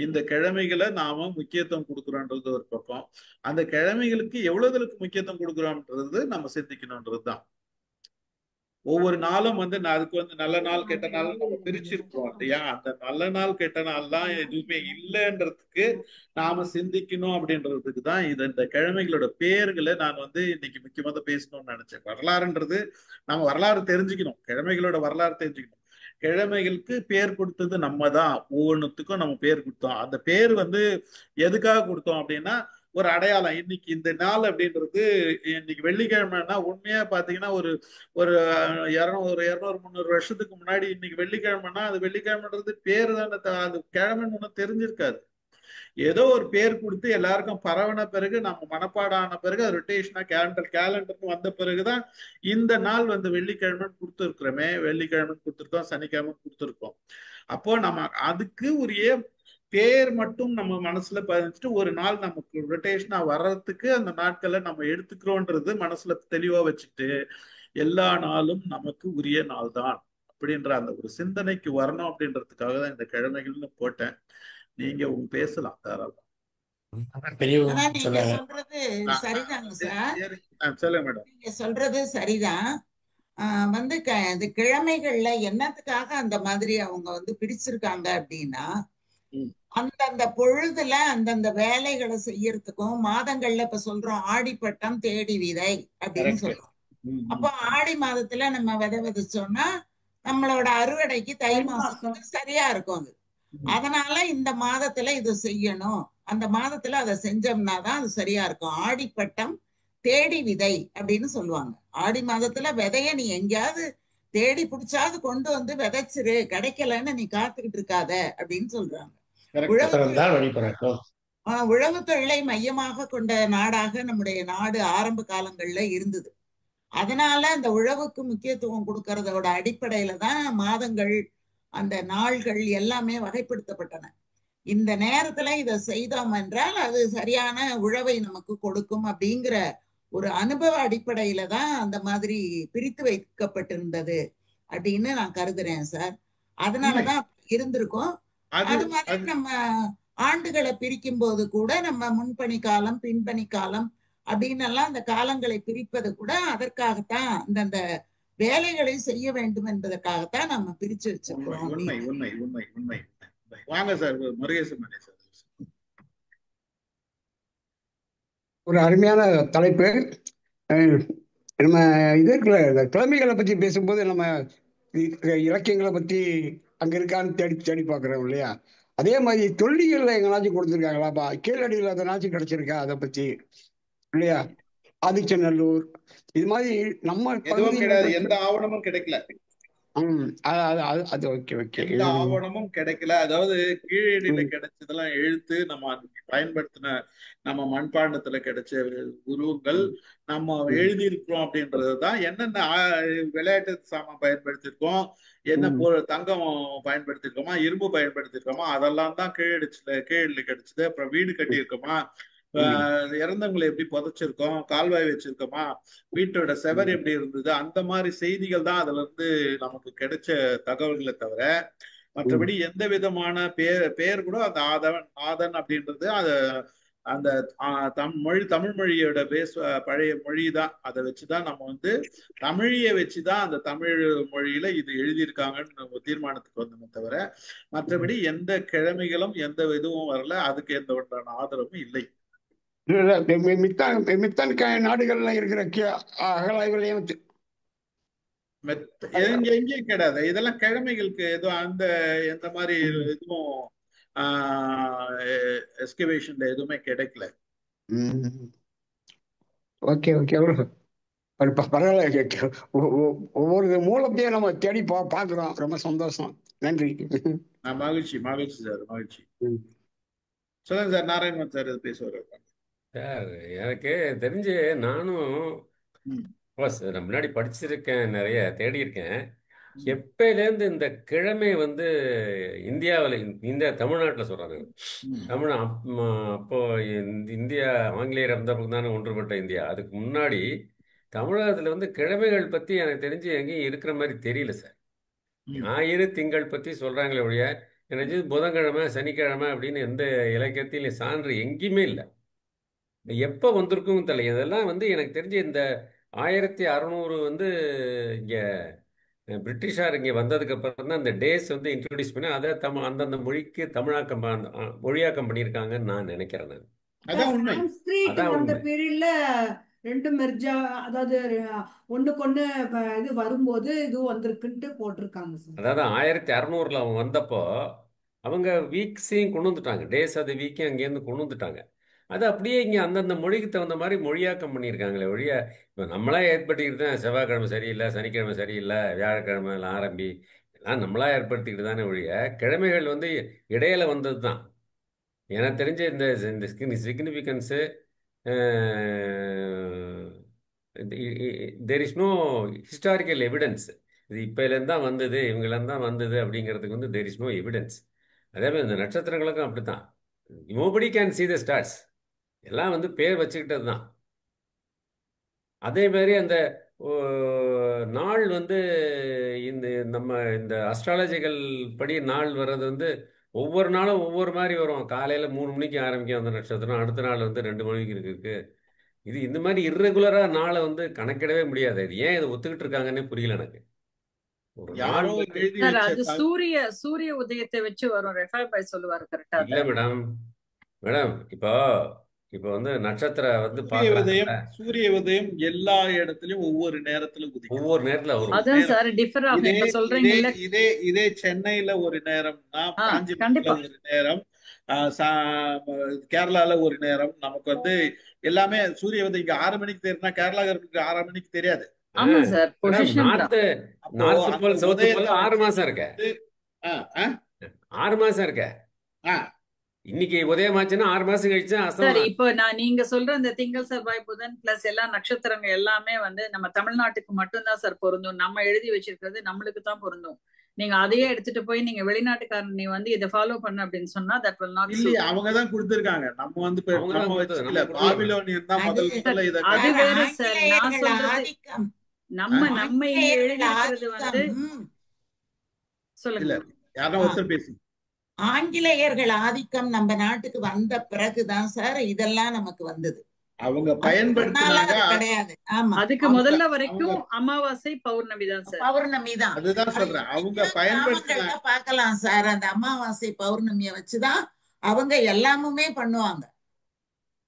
இந்த கிழமைகளை நாம முக்கியத்துவம் கொடுக்குறோன்றது ஒரு பக்கம். அந்த கிழமைகளுக்கு எவ்வளவுகளுக்கு முக்கியத்துவம் கொடுக்குறோம்ன்றது நம்ம சிந்திக்கணும்ன்றது தான். ஒவ்வொரு நாளும் வந்து அதுக்கு வந்து நல்ல நாள் கெட்ட நாள் நம்ம பிரிச்சிருக்கிறோம் இல்லையா? அந்த நல்ல நாள் கெட்ட நாள்லாம் எதுவுமே இல்லைன்றதுக்கு நாம சிந்திக்கணும் அப்படின்றதுக்கு தான் இது. இந்த கிழமைகளோட பேர்களை நான் வந்து இன்னைக்கு முக்கியமாக பேசணும்னு நினைச்சேன். வரலாறுன்றது நம்ம வரலாறு தெரிஞ்சுக்கணும், கிழமைகளோட வரலாறு தெரிஞ்சுக்கணும். கிழமைகளுக்கு பேர் கொடுத்தது நம்ம தான். ஒவ்வொன்றுத்துக்கும் நம்ம பேர் கொடுத்தோம். அந்த பேர் வந்து எதுக்காக கொடுத்தோம் அப்படின்னா ஒரு அடையாளம். இன்னைக்கு இந்த நாள் அப்படின்றது இன்னைக்கு வெள்ளிக்கிழமைன்னா உண்மையா பாத்தீங்கன்னா ஒரு ஒரு 200-300 வருஷத்துக்கு முன்னாடி இன்னைக்கு வெள்ளிக்கிழமைன்னா அது வெள்ளிக்கிழமைன்றது பேர் தானே, அது கிழமைன்னு ஒன்றும் தெரிஞ்சிருக்காது. ஏதோ ஒரு பேர் கொடுத்து எல்லாருக்கும் பரவன பிறகு நம்ம மனப்பாடம் ஆன பிறகு ரொட்டேஷனா கேலண்டர்னு வந்த பிறகுதான் இந்த நாள் வந்து வெள்ளிக்கிழமைன்னு கொடுத்துருக்கிறோமே, வெள்ளிக்கிழமைன்னு கொடுத்துருக்கோம், சனிக்கிழமை கொடுத்துருக்கோம். அப்போ நம்ம அதுக்கு உரிய பேர் மட்டும் நம்ம மனசுல பதிச்சுட்டு ஒரு நாள் நமக்கு ரொட்டேஷனா வர்றதுக்கு அந்த நாட்களை நம்ம எடுத்துக்கிறோன்றது மனசுல தெளிவா வச்சுட்டு எல்லா நாளும் நமக்கு உரிய நாள் தான் அப்படின்ற அந்த ஒரு சிந்தனைக்கு வரணும் அப்படின்றதுக்காக தான் இந்த கிழமைகள்னு போட்டேன். நீங்க பேசலாம் தாராளம். நீங்க சொல்றது சரிதாங்க சார். சொல்லுங்க மேடம். நீங்க சொல்றது சரிதான். வந்து இந்த கிழமைகள்ல என்னத்துக்காக அந்த மாதிரி அவங்க வந்து பிரிச்சிருக்காங்க அப்படின்னா அந்தந்த பொழுதுல அந்தந்த வேலைகளை செய்யறதுக்கும் மாதங்கள்ல இப்ப சொல்றோம் ஆடிப்பட்டம் தேடி விதை அப்படின்னு சொல்றோம். அப்போ ஆடி மாதத்துல நம்ம விதை விதைச்சோம்னா நம்மளோட அறுவடைக்கு தை மாசத்துக்கு சரியா இருக்கும் அது. அதனால இந்த மாதத்துல இது செய்யணும், அந்த மாதத்துல அதை செஞ்சோம்னா தான் அது சரியா இருக்கும். ஆடிப்பட்டம் தேடி விதை அப்படின்னு சொல்லுவாங்க. ஆடி மாதத்துல விதைய நீ எங்கேயாவது தேடி பிடிச்சாவது கொண்டு வந்து விதைச்சிரு, கிடைக்கலன்னு நீ காத்துக்கிட்டு இருக்காத அப்படின்னு சொல்றாங்க. உழவு தொழிலை மையமாக கொண்ட நாடாக நம்முடைய நாடு ஆரம்ப காலங்கள்ல இருந்தது. அதனால அந்த உழவுக்கு முக்கியத்துவம் கொடுக்கறதோட அடிப்படையில தான் மாதங்கள் அந்த நாள்கள் எல்லாமே வகைப்படுத்தப்பட்டன. இந்த நேரத்துல இதை செய்தோம் என்றால் அது சரியான உழவை நமக்கு கொடுக்கும் அப்படிங்கிற ஒரு அனுபவ அடிப்படையில தான் அந்த மாதிரி பிரித்து வைக்கப்பட்டிருந்தது அப்படின்னு நான் கருதுறேன் சார். அதனாலதான் இருந்திருக்கும். அது மாதிரி நம்ம ஆண்டுகளை பிரிக்கும் போது கூட நம்ம முன்பணி காலம் பின்பணி காலம் அப்படின்னு எல்லாம் அந்த காலங்களை பிரிப்பது கூட அதற்காகத்தான் அந்தந்த வேலைகளை செய்ய வேண்டும் என்பதற்காகத்தான் நம்ம பிரிச்சு வச்சிருக்கோம். உண்மை உண்மை உண்மை உண்மை. வாங்க சார் முருகேசன் சார். ஒரு அருமையான தலைப்பு. நம்ம இது இருக்கிற கிழமைகளை பத்தி பேசும்போது நம்ம இலக்கியங்களை பத்தி அங்க இருக்கான்னு தேடி தேடி பாக்குறோம் இல்லையா? அதே மாதிரி தொல்லியல்ல எங்கனாச்சும் கொடுத்துருக்காங்களாப்பா, கீழடியில் அதனாச்சும் கிடைச்சிருக்கா அதை பத்தி இல்லையா? ஆதிச்சநல்லூர் இது மாதிரி நம்ம எந்த ஆவணமும் கிடைக்கல. அது ஓகே ஓகே. எந்த ஆவணமும் கிடைக்கல. அதாவது கீழடியில கிடைச்சதெல்லாம் எழுத்து நம்ம பயன்படுத்தின நம்ம மண்பாண்டத்துல கிடைச்ச உருவங்கள் நம்ம எழுதியிருக்கிறோம் அப்படின்றதுதான். என்னென்ன விளையாட்டு சாமான் பயன்படுத்தியிருக்கோம், என்ன தங்கம் பயன்படுத்திருக்கோமா, இரும்பு பயன்படுத்திருக்கோமா, அதெல்லாம் தான் கீழடியில கிடைச்சது. அப்புறம் வீடு கட்டியிருக்கோமா, இறந்தவங்களை எப்படி புதைச்சிருக்கோம், கால்வாய் வச்சிருக்கோமா, வீட்டோட செவர் எப்படி இருந்தது, அந்த மாதிரி செய்திகள் தான் அதுல இருந்து நமக்கு கிடைச்ச தகவல்களை தவிர மற்றபடி எந்த விதமான பேர் கூட அந்த ஆதன் அப்படின்றது அது அந்த தமிழ் மொழியோட பழைய மொழி தான். அதை வச்சுதான் நம்ம வந்து தமிழிய வச்சுதான் அந்த தமிழ் மொழியில இது எழுதியிருக்காங்கன்னு நம்ம தீர்மானத்துக்கு வந்தோமே தவிர மற்றபடி எந்த கிழமைகளும் எந்த இதுவும் வரல. அதுக்கு எந்த ஒன்றான ஆதரவும் இல்லை. மித்தான் நாடுகள்ல இருக்கிற அகலாய்வுகளையும் எங்கேயும் கிடையாது. இதெல்லாம் கிழமைகளுக்கு எதுவும் அந்த எந்த மாதிரி எதுவும் எஸ்கவேஷன்ல எதுவுமே கிடைக்கல. Okay okay. பரவாயில்ல. ஒவ்வொரு மூலத்தையும் நம்ம தேடி பார்க்கிறோம். ரொம்ப சந்தோஷம். நன்றி. மகிழ்ச்சி மகிழ்ச்சி சார், மகிழ்ச்சி. சொல்லுங்க சார், நாராயணன் சார் பேசுவார். சார் எனக்கு தெரிஞ்சு நானும் நான் முன்னாடி படிச்சிருக்கேன், நிறைய தேடி இருக்கேன். எப்பயிலேருந்து இந்த கிழமை வந்து இந்தியாவில், இந்த தமிழ்நாட்டில் சொல்றாங்க, அப்போ இந்தியா ஆங்கிலேயர் அந்த பக்கம் தானே ஒன்றுபட்ட இந்தியா. அதுக்கு முன்னாடி தமிழகத்தில் வந்து கிழமைகள் பற்றி எனக்கு தெரிஞ்சு எங்கேயும் இருக்கிற மாதிரி தெரியல சார். ஞாயிறு திங்கள் பற்றி சொல்றாங்களே ஒழிய எனக்கு புதன்கிழமை சனிக்கிழமை அப்படின்னு எந்த இலக்கியத்திலையும் சான்று எங்கேயுமே இல்லை. எப்போ வந்திருக்கும் தெரியல. இதெல்லாம் வந்து எனக்கு தெரிஞ்சு இந்த 1600 வந்து இங்கே பிரிட்டிஷார் இங்கே வந்ததுக்கு அப்புறம் தான் இந்த டேஸ் வந்து இன்ட்ரோடியூஸ் பண்ணி அதை அந்தந்த மொழிக்கு மொழியாக்கம் பண்ணியிருக்காங்கன்னு நான் நினைக்கிறேன். சான்ஸ்கிரிட் வந்த பீரியட்ல ரெண்டு மெர்ஜா, அதாவது ஒண்ணுக்கொண்ணு இது வரும்போது இது வந்திருக்குன்ட்டு போட்டிருக்காங்க சார். அதாவது 1600 அவங்க வந்தப்போ அவங்க வீக்ஸையும் கொண்டு வந்துட்டாங்க, டேஸ் அது வீக்கையும் அங்கேருந்து கொண்டு வந்துட்டாங்க. அது அப்படியே இங்கே அந்தந்த மொழிக்கு தகுந்த மாதிரி மொழியாக்கம் பண்ணியிருக்காங்களே ஒழிய இப்போ நம்மளா ஏற்படுத்திக்கிட்டு தான் செவ்வாய்க்கிழமை சரியில்லை, சனிக்கிழமை சரியில்லை, வியாழக்கிழமை ஆரம்பி எல்லாம் நம்மளா ஏற்படுத்திக்கிட்டு தானே ஒழிய கிழமைகள் வந்து இடையில வந்தது தான். எனக்கு தெரிஞ்ச இந்த significance there is no historical evidence. இது இப்போலேருந்து தான் வந்தது, இவங்கலேருந்து தான் வந்தது அப்படிங்கிறதுக்கு வந்து தேர் இஸ் நோ எவிடன்ஸ். அதே மாதிரி இந்த நட்சத்திரங்களுக்கும் அப்படி தான். Nobody can see the stars. எல்லாம் வந்து பேர் வச்சுக்கிட்டது தான். அதே மாதிரி அந்த நாள் வந்து இந்த அஸ்ட்ராலஜிக்கல் படி நாள் வர்றது வந்து ஒவ்வொரு நாளும் ஒவ்வொரு மாதிரி வரும். காலையில் 3 மணிக்கு ஆரம்பிக்கும் அந்த நட்சத்திரம், அடுத்த நாள் வந்து 2 மணிக்கு இருக்கு. இது இந்த மாதிரி இர்ரெகுலராக நாளை வந்து கணக்கிடவே முடியாது. இது ஏன் இதை ஒத்துக்கிட்டு இருக்காங்கன்னே புரியல எனக்கு. அது சூரிய உதயத்தை வச்சு வரும். ரெஃபர் பை சொல்லுவாரு கரெக்டா? இல்ல மேடம் இப்போ வந்து நட்சத்திரம் வந்து சூரிய உதயம் எல்லா இடத்துலயும் ஒவ்வொரு நேரத்துல ஒவ்வொரு நேரத்துல வரும். அதான் சார் டிஃபர் ஆகும். இப்ப சொல்றீங்கல்ல, இதே சென்னையில ஒரு நேரம்னா, காஞ்சிபுரத்துல ஒரு நேரம், கேரளால ஒரு நேரம். நமக்கு வந்து எல்லாமே சூரிய உதயம் இங்க 6 மணிக்கு தெரியுதுன்னா கேரளா 6 மணிக்கு தெரியாது. ஆமா sir, position north pole south pole 6 மாசம் இருக்க, 6 மாசம் இருக்க. இன்னைக்கு உதயமாச்சுன்னா 6 மாசம் கழிச்சு சார். இப்போ நீங்க சொல்ற அந்த திங்கள் செவ்வாய் புதன் பிளஸ் எல்லா நட்சத்திரங்கள் எல்லாமே வந்து நம்ம தமிழ்நாட்டுக்கு மட்டும்தான் சார் பொருந்தும். நம்ம எழுதி வச்சிருக்கிறது நம்மளுக்கு தான் பொருந்தும். நீங்க அதையே எடுத்துட்டு போய் நீங்க வெளிநாட்டுக்காரன் நீ வந்து இதை ஃபாலோ பண்ண அப்படின்னு சொன்னா that will not suit. அவங்க தான் கொடுத்திருக்காங்க. நம்ம வந்து பாபிலோனியன் தான் முதல்ல இத. அது வேற சார். நான் சொல்றது நம்ம எழுதி இருக்கிறது வந்து சொல்லுங்க. யாரோ ஒருத்தர் பேசி ஆங்கிலேயர்கள் ஆதிக்கம் நம்ம நாட்டுக்கு வந்த பிறகுதான் சார் இதெல்லாம் நமக்கு வந்தது. அவங்க பயன்படுத்தினாங்க கிடையாது. ஆமா, அதுக்கு முதல்ல வரைக்கும் அமாவாசை பௌர்ணமி தான் சார். பௌர்ணமி தான். அதுதான் சொல்றேன். அவங்க பயன்படுத்தினாங்க. பார்க்கலாம் சார், அந்த அமாவாசை பௌர்ணமியை வச்சுதான் அவங்க எல்லாமுமே பண்ணுவாங்க.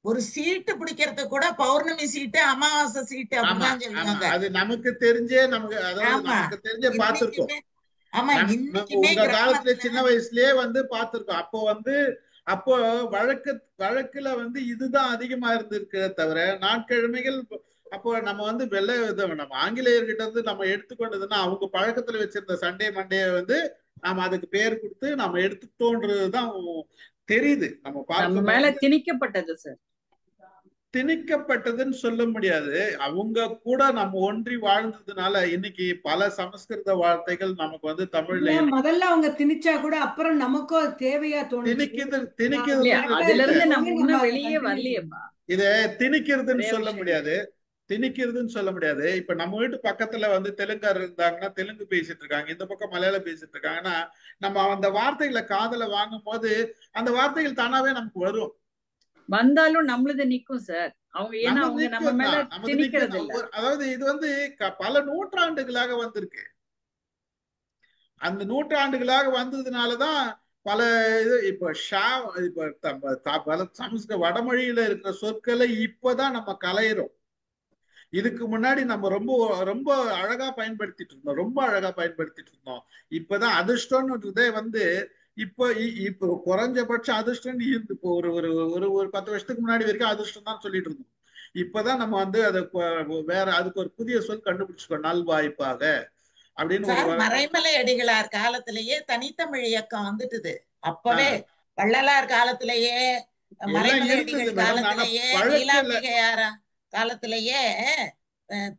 ஒரு சீட்டு பிடிக்கிறது கூட பௌர்ணமி சீட்டு, அமாவாசை சீட்டு அப்படிதான் சொல்லுவாங்க. அது நமக்கு தெரிஞ்சே நமக்கு தெரிஞ்சே பார்த்திருக்கோம். உங்க காலத்துல சின்ன வயசுலயே வந்து பார்த்திருக்கோம். அப்போ வழக்குல வந்து இதுதான் அதிகமா இருந்திருக்க தவிர நாட்கிழமைகள் அப்போ நம்ம வந்து நம்ம ஆங்கிலேயர்கிட்ட இருந்து நம்ம எடுத்துக்கொண்டதுன்னா அவங்க பழக்கத்துல வச்சிருந்த சண்டே மண்டே வந்து நாம அதுக்கு பேர் கொடுத்து நம்ம எடுத்துட்டோன்றதுதான் தெரியுது. நம்ம மேல திணிக்கப்பட்டது சார். திணிக்கப்பட்டதுன்னு சொல்ல முடியாது. அவங்க கூட நம்ம ஒன்றி வாழ்ந்ததுனால இன்னைக்கு பல சமஸ்கிருத வார்த்தைகள் நமக்கு வந்து தமிழ்ல முதல்ல அவங்க திணிச்சா கூட அப்புறம் நமக்கோ தேவையா இத திணிக்கிறதுன்னு சொல்ல முடியாது. திணிக்கிறதுன்னு சொல்ல முடியாது. இப்ப நம்ம வீட்டு பக்கத்துல வந்து தெலுங்காரர் இருந்தாங்கன்னா தெலுங்கு பேசிட்டு இருக்காங்க, இந்த பக்கம் மலையாளம் பேசிட்டு இருக்காங்கன்னா நம்ம அந்த வார்த்தைகளை காதுல வாங்கும் போது அந்த வார்த்தைகள் தானாவே நமக்கு வரும். வந்தாலும் நம்மளது நிக்கும் சார். அவங்க ஏன்னா அவங்க நம்ம மேல திணிக்கிறது இல்ல. அதாவது இது வந்து பல நூற்றாண்டுகளாக வந்திருக்கு. அந்த நூற்றாண்டுகளாக வந்ததுனாலதான் பல இது இப்ப பல சமஸ்கிருத வடமொழியில இருக்கிற சொற்களை இப்பதான் நம்ம கலையிறோம். இதுக்கு முன்னாடி நம்ம ரொம்ப ரொம்ப அழகா பயன்படுத்திட்டு இருந்தோம், ரொம்ப அழகா பயன்படுத்திட்டு இருந்தோம். இப்பதான் அதிர்ஷ்டம்ன்றதே வந்து இப்போ குறைஞ்சபட்ச அதிர்ஷ்டம் இப்போ ஒரு ஒரு ஒரு ஒரு 10 வருஷத்துக்கு முன்னாடி வரைக்கும் அதிர்ஷ்டம் தான் சொல்லிட்டு இருந்தோம். இப்பதான் நம்ம வந்து அதை வேற அதுக்கு ஒரு புதிய சொல் கண்டுபிடிச்சிருக்கோம், நல்வாய்ப்பாக அப்படின்னு சார். ஒரு மறைமலை அடிகளார் காலத்திலேயே தனித்தமிழ் இயக்கம் வந்துட்டுது. அப்பவே வள்ளலார் காலத்திலேயே, மறைமலை அடிகள் காலத்திலேயே, நீலாம்பிகையார் காலத்திலேயே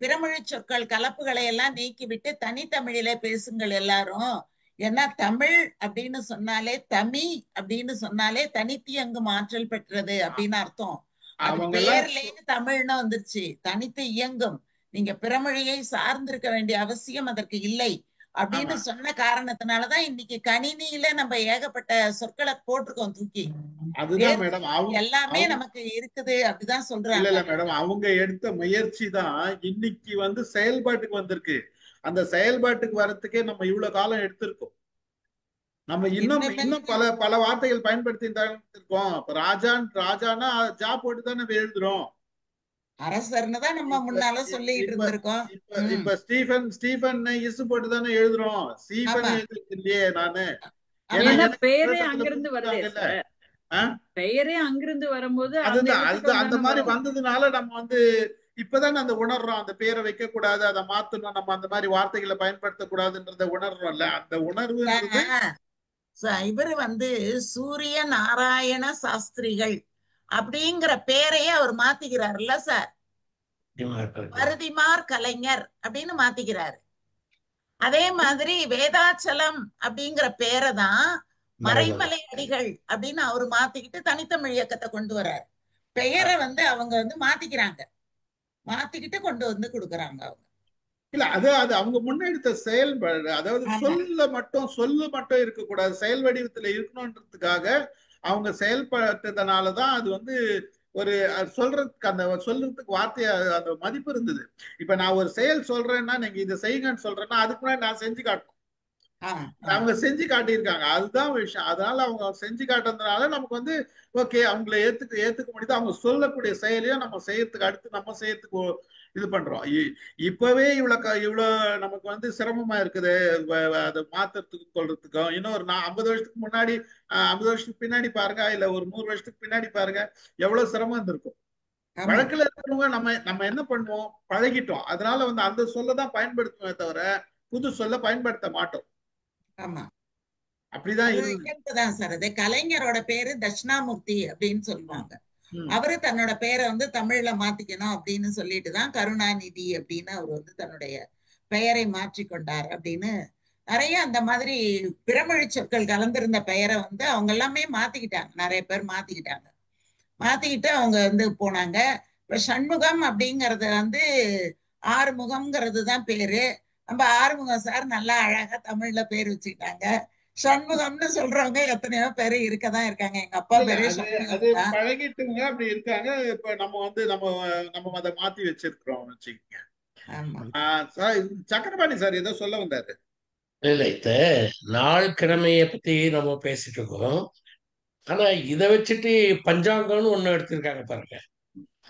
பிறமொழி சொற்கள் கலப்புகளை எல்லாம் நீக்கிவிட்டு தனித்தமிழிலே பேசுங்கள் எல்லாரும். ஏன்னா தமிழ் அப்படின்னு சொன்னாலே, தமிழ் அப்படின்னு சொன்னாலே தனித்தியங்கும் ஆற்றல் பெற்றது அப்படின்னு அர்த்தம். அது பேர்லயே தமிழ்னு வந்துருச்சு, தனித்து இயங்கும். நீங்க பிறமொழியை சார்ந்திருக்க வேண்டிய அவசியம் அதற்கு இல்லை அப்படின்னு சொன்ன காரணத்தினாலதான் இன்னைக்கு கணினியில நம்ம ஏகப்பட்ட சொற்களை போட்டிருக்கோம் தூக்கி. அதுதான் மேடம், எல்லாமே நமக்கு இருக்குது அப்படிதான் சொல்றாங்க. இல்ல மேடம், அவங்க எடுத்த முயற்சி தான் இன்னைக்கு வந்து செயல்பாட்டுக்கு வந்திருக்கு. அந்த செயல்பாட்டுக்கு வர்றதுக்கே நம்ம இவ்வளவு காலம் எடுத்திருக்கோம். நம்ம இன்னும் பல பல வார்த்தைகள் பயன்படுத்தி இருக்கோம். ராஜானா ஜா போட்டு தானே எழுதுறோம். அரசர்னு தான் நம்ம முன்னால சொல்லிட்டு இருந்திருக்கோம். இப்ப ஸ்டீஃபன் இசு போட்டு தானே எழுதுறோம். ஸ்டீஃபன் எழுதுறது இல்லையே நானு. பேரே அங்கிருந்து வருதே சார், பெயரே அங்கிருந்து வரும்போது அதுதான் அந்த மாதிரி வந்ததுனால நம்ம வந்து இப்பதானே அந்த உணர்றோம், அந்த பேரை வைக்க கூடாது, அதை மாத்தணும், நம்ம அந்த மாதிரி வார்த்தைகளை பயன்படுத்த கூடாதுன்றத உணர்றோம்ல. அந்த உணர்வு இவரு வந்து சூரிய நாராயண சாஸ்திரிகள் அப்படிங்கிற பேரையே அவர் மாத்திக்கிறாருல்ல சார். பருதிமார் கலைஞர் அப்படின்னு மாத்திக்கிறாரு. அதே மாதிரி வேதாச்சலம் அப்படிங்கிற பேரை தான் மறைமலை அடிகள் அப்படின்னு அவரு மாத்திக்கிட்டு தனித்தமிழ் இயக்கத்தை கொண்டு வர்றாரு. பெயரை வந்து அவங்க வந்து மாத்திக்கிட்டு கொண்டு வந்து கொடுக்கறாங்க அவங்க. இல்ல அது அவங்க முன்னெடுத்த செயல்பாடு. அதாவது சொல்லு மட்டும் இருக்கக்கூடாது, செயல் வடிவத்துல இருக்கணும்ன்றதுக்காக அவங்க செயல்பட்டதுனாலதான் அது வந்து ஒரு சொல்றதுக்கு அந்த சொல்றதுக்கு வார்த்தைய அந்த மதிப்பு இருந்தது. இப்ப நான் ஒரு செயல் சொல்றேன்னா, நீங்க இதை செய்யுங்கன்னு சொல்றேன்னா அதுக்கு முன்னாடி நான் செஞ்சு காட்டணும். அவங்க செஞ்சு காட்டியிருக்காங்க, அதுதான் விஷயம். அதனால அவங்க செஞ்சு காட்டுறதுனால நமக்கு வந்து ஓகே, அவங்கள ஏத்துக்க முடியுது. அவங்க சொல்லக்கூடிய செயலையும் நம்ம செய்யறதுக்கு அடுத்து நம்ம செய்யறதுக்கு இது பண்றோம். இப்பவே இவ்வளவு நமக்கு வந்து சிரமமா இருக்குது அதை மாத்துறதுக்கு கொள்றதுக்கும். இன்னும் ஒரு 50 வருஷத்துக்கு முன்னாடி 50 வருஷத்துக்கு பின்னாடி பாருங்க, இல்ல ஒரு 100 வருஷத்துக்கு பின்னாடி பாருங்க, எவ்வளவு சிரமம் இருந்திருக்கும். வழக்குல இருக்கிறவங்க நம்ம என்ன பண்ணுவோம், பழகிட்டோம். அதனால வந்து அந்த சொல்லதான் பயன்படுத்துமே தவிர புது சொல்ல பயன்படுத்த மாட்டோம். ஆமா, அப்படிதான் சார். அது கலைஞரோட பேரு தட்சிணாமூர்த்தி அப்படின்னு சொல்லுவாங்க. அவரு தன்னோட பேரை வந்து தமிழ்ல மாத்திக்கணும் அப்படின்னு சொல்லிட்டுதான் கருணாநிதி அப்படின்னு அவர் வந்து தன்னுடைய பெயரை மாற்றிக்கொண்டார் அப்படின்னு நிறைய அந்த மாதிரி பிறமொழி சொற்கள் கலந்திருந்த பெயரை வந்து அவங்க எல்லாமே மாத்திக்கிட்டாங்க. நிறைய பேர் மாத்திக்கிட்டு அவங்க வந்து போனாங்க. இப்ப சண்முகம் அப்படிங்கறது வந்து ஆறுமுகம்ங்கிறது தான் பேரு. நம்ம ஆறுமுகம் சார் நல்லா அழகா தமிழ்ல பேர் வச்சுக்கிட்டாங்க. சண்முகம்னு சொல்றவங்க எத்தனையோ பேரு இருக்கதான் இருக்காங்க. எங்க அப்பா பேரு அது பழகிட்டுங்க அப்படி இருக்காங்க. இப்ப நம்ம வந்து நம்ம அதை மாத்தி வச்சிருக்கிறோம் வச்சுக்கோங்க. சக்கரபாணி சார் ஏதோ சொல்ல வந்தாரு. இல்ல, இந்த நாள் கிழமைய பத்தி நம்ம பேசிட்டு இருக்கோம். ஆனா இதை வச்சுட்டு பஞ்சாங்கம்னு ஒண்ணு எடுத்திருக்காங்க பாருங்க.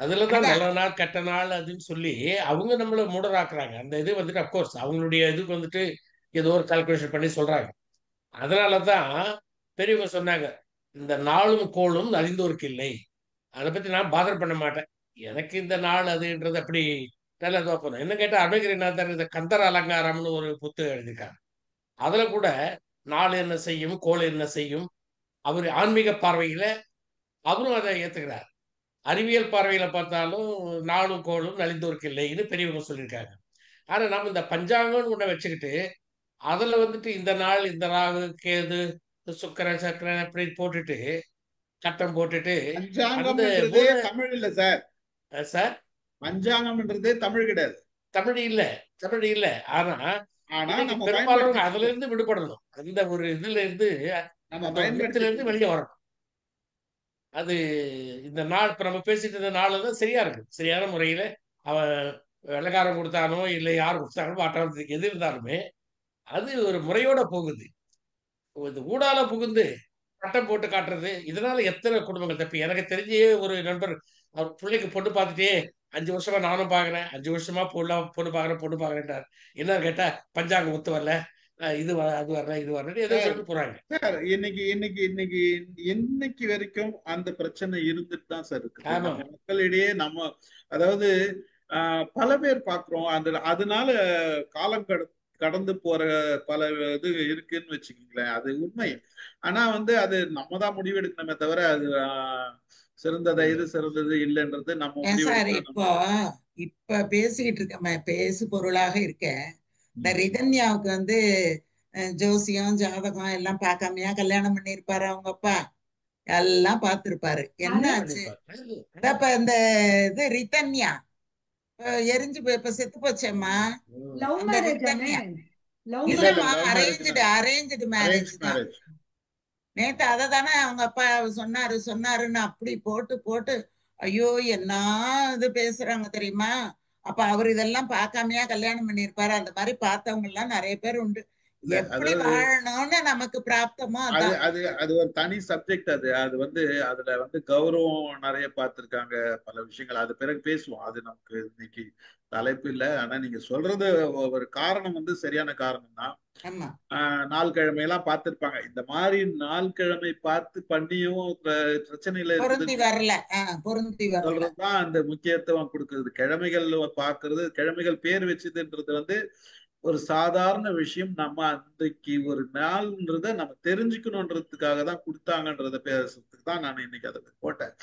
அதுலதான் நல்ல நாள் கெட்ட நாள் அப்படின்னு சொல்லி அவங்க நம்மள மூடராக்குறாங்க. அந்த இது வந்துட்டு அப்கோர்ஸ் அவங்களுடைய இதுக்கு வந்துட்டு ஏதோ ஒரு கால்குலேஷன் பண்ணி சொல்றாங்க. அதனாலதான் பெரியவங்க சொன்னாங்க, இந்த நாளும் கோளும் அறிந்தோருக்கு இல்லை. அதை பத்தி நான் பாதர் பண்ண மாட்டேன். எனக்கு இந்த நாள் அதுன்றது அப்படி நல்லதுவா போதும். என்ன கேட்டா அருணகிரிநாதர் இந்த கந்தர் அலங்காரம்னு ஒரு புத்தகம் எழுதியிருக்காங்க. அதுல கூட நாள் என்ன செய்யும், கோள் என்ன செய்யும், அவர் ஆன்மீக பார்வையில அவரும் அதை ஏத்துக்கிறார். அறிவியல் பார்வையில பார்த்தாலும் நாளும் கோளும் நலிந்தோருக்கு இல்லைன்னு பெரியவங்க சொல்லியிருக்காங்க. ஆனா நம்ம இந்த பஞ்சாங்கம்னு ஒண்ண வச்சுக்கிட்டு அதுல வந்துட்டு இந்த நாள் இந்த ராகு கேது சுக்கரன் சக்கரன் அப்படி போட்டுட்டு கட்டம் போட்டுட்டு தமிழ் இல்ல சார். சார் பஞ்சாங்கம்ன்றதே தமிழ் கிடையாது. தமிழ் இல்ல. ஆனா பெரும்பாலும் அதுல இருந்து விடுபடணும். அந்த ஒரு இதுல இருந்து வெளியே வரணும். அது இந்த நாள் இப்ப நம்ம பேசிட்டு இருந்த நாள் தான் சரியா இருக்கு. சரியான முறையில அவன் வெள்ளக்காரன் கொடுத்தானோ இல்லை யார் கொடுத்தானோ மாட்டாளத்துக்கு எது இருந்தாலுமே அது ஒரு முறையோட போகுது. ஊடால புகுந்து சட்டம் போட்டு காட்டுறது, இதனால எத்தனை குடும்பங்கள் தப்பி. எனக்கு தெரிஞ்சே ஒரு நண்பர் அவர் பிள்ளைக்கு பொண்ணு பார்த்துட்டே 5 வருஷமா நானும் பாக்குறேன், 5 வருஷமா பொண்ணு பாக்குறேன்றாரு. என்ன கேட்டா பஞ்சாங்கம் ஒத்து வரல, அது வரல, இது வரல, ஏதோ சொல்லிட்டு போறாங்க. சார் இன்னைக்கு இன்னைக்கு இன்னைக்கு இன்னைக்கு வரைக்கும் அந்த பிரச்சனை இருந்துட்டு தான் சார் இருக்கு. நம்ம மக்களிடையே நம்ம அதாவது பல பேர் பாக்குறோம். அதனால காலம் கடந்து போற பல இது இருக்குன்னு வச்சுக்கீங்களேன். அது உண்மை. ஆனா அது நம்ம தான் முடிவெடுக்கணுமே தவிர அது சிறந்தது இது சிறந்தது இல்லைன்றது நம்ம சார் இப்ப பேசிக்கிட்டு இருக்க பேசு பொருளாக இருக்க இந்த ரிதன்யாவுக்கு ஜோசியம் ஜாதகம் எல்லாம் பார்க்காமையா கல்யாணம் பண்ணிருப்பாரு அவங்க அப்பா? எல்லாம் பார்த்திருப்பாரு. என்ன ஆச்சு இப்ப இந்த இது ரிதன்யா எரிஞ்சு இப்ப செத்து போச்சேம்மா. இல்லம்மா, அரேஞ்சு மேரேஜ் தான். நேத்து அததானே அவங்க அப்பா சொன்னாருன்னு அப்படி போட்டு ஐயோ என்ன இது பேசுறாங்க தெரியுமா? அப்ப அவர் இதெல்லாம் பார்க்காமையா கல்யாணம் பண்ணிருப்பாரு. அந்த மாதிரி பார்த்தவங்க எல்லாம் நிறைய பேர் உண்டு. எப்படி வாழணும்னு நமக்கு பிராப்தமோ அது ஒரு தனி சப்ஜெக்ட். அது அதுல கௌரவம் நிறைய பார்த்திருக்காங்க, பல விஷயங்கள். அது பிறகு பேசுவோம். அது நமக்கு இன்னைக்கு தலைப்பு இல்லை. ஆனா நீங்க சொல்றது ஒரு காரணம் சரியான காரணம் தான். நாள் கிழமையெல்லாம் பார்த்திருப்பாங்க. இந்த மாதிரி நாள் கிழமை பார்த்து பண்ணியும் பிரச்சனையில சொல்றதுதான் அந்த முக்கியத்துவம் கொடுக்கறது. கிழமைகள் பார்க்கறது, கிழமைகள் பேர் வச்சதுன்றது ஒரு சாதாரண விஷயம். நம்ம அன்றைக்கு ஒரு நாள்ன்றத நம்ம தெரிஞ்சுக்கணுன்றதுக்காக தான் கொடுத்தாங்கன்றத பேசுறதுக்கு தான் நான் இன்னைக்கு அதை போட்டேன்.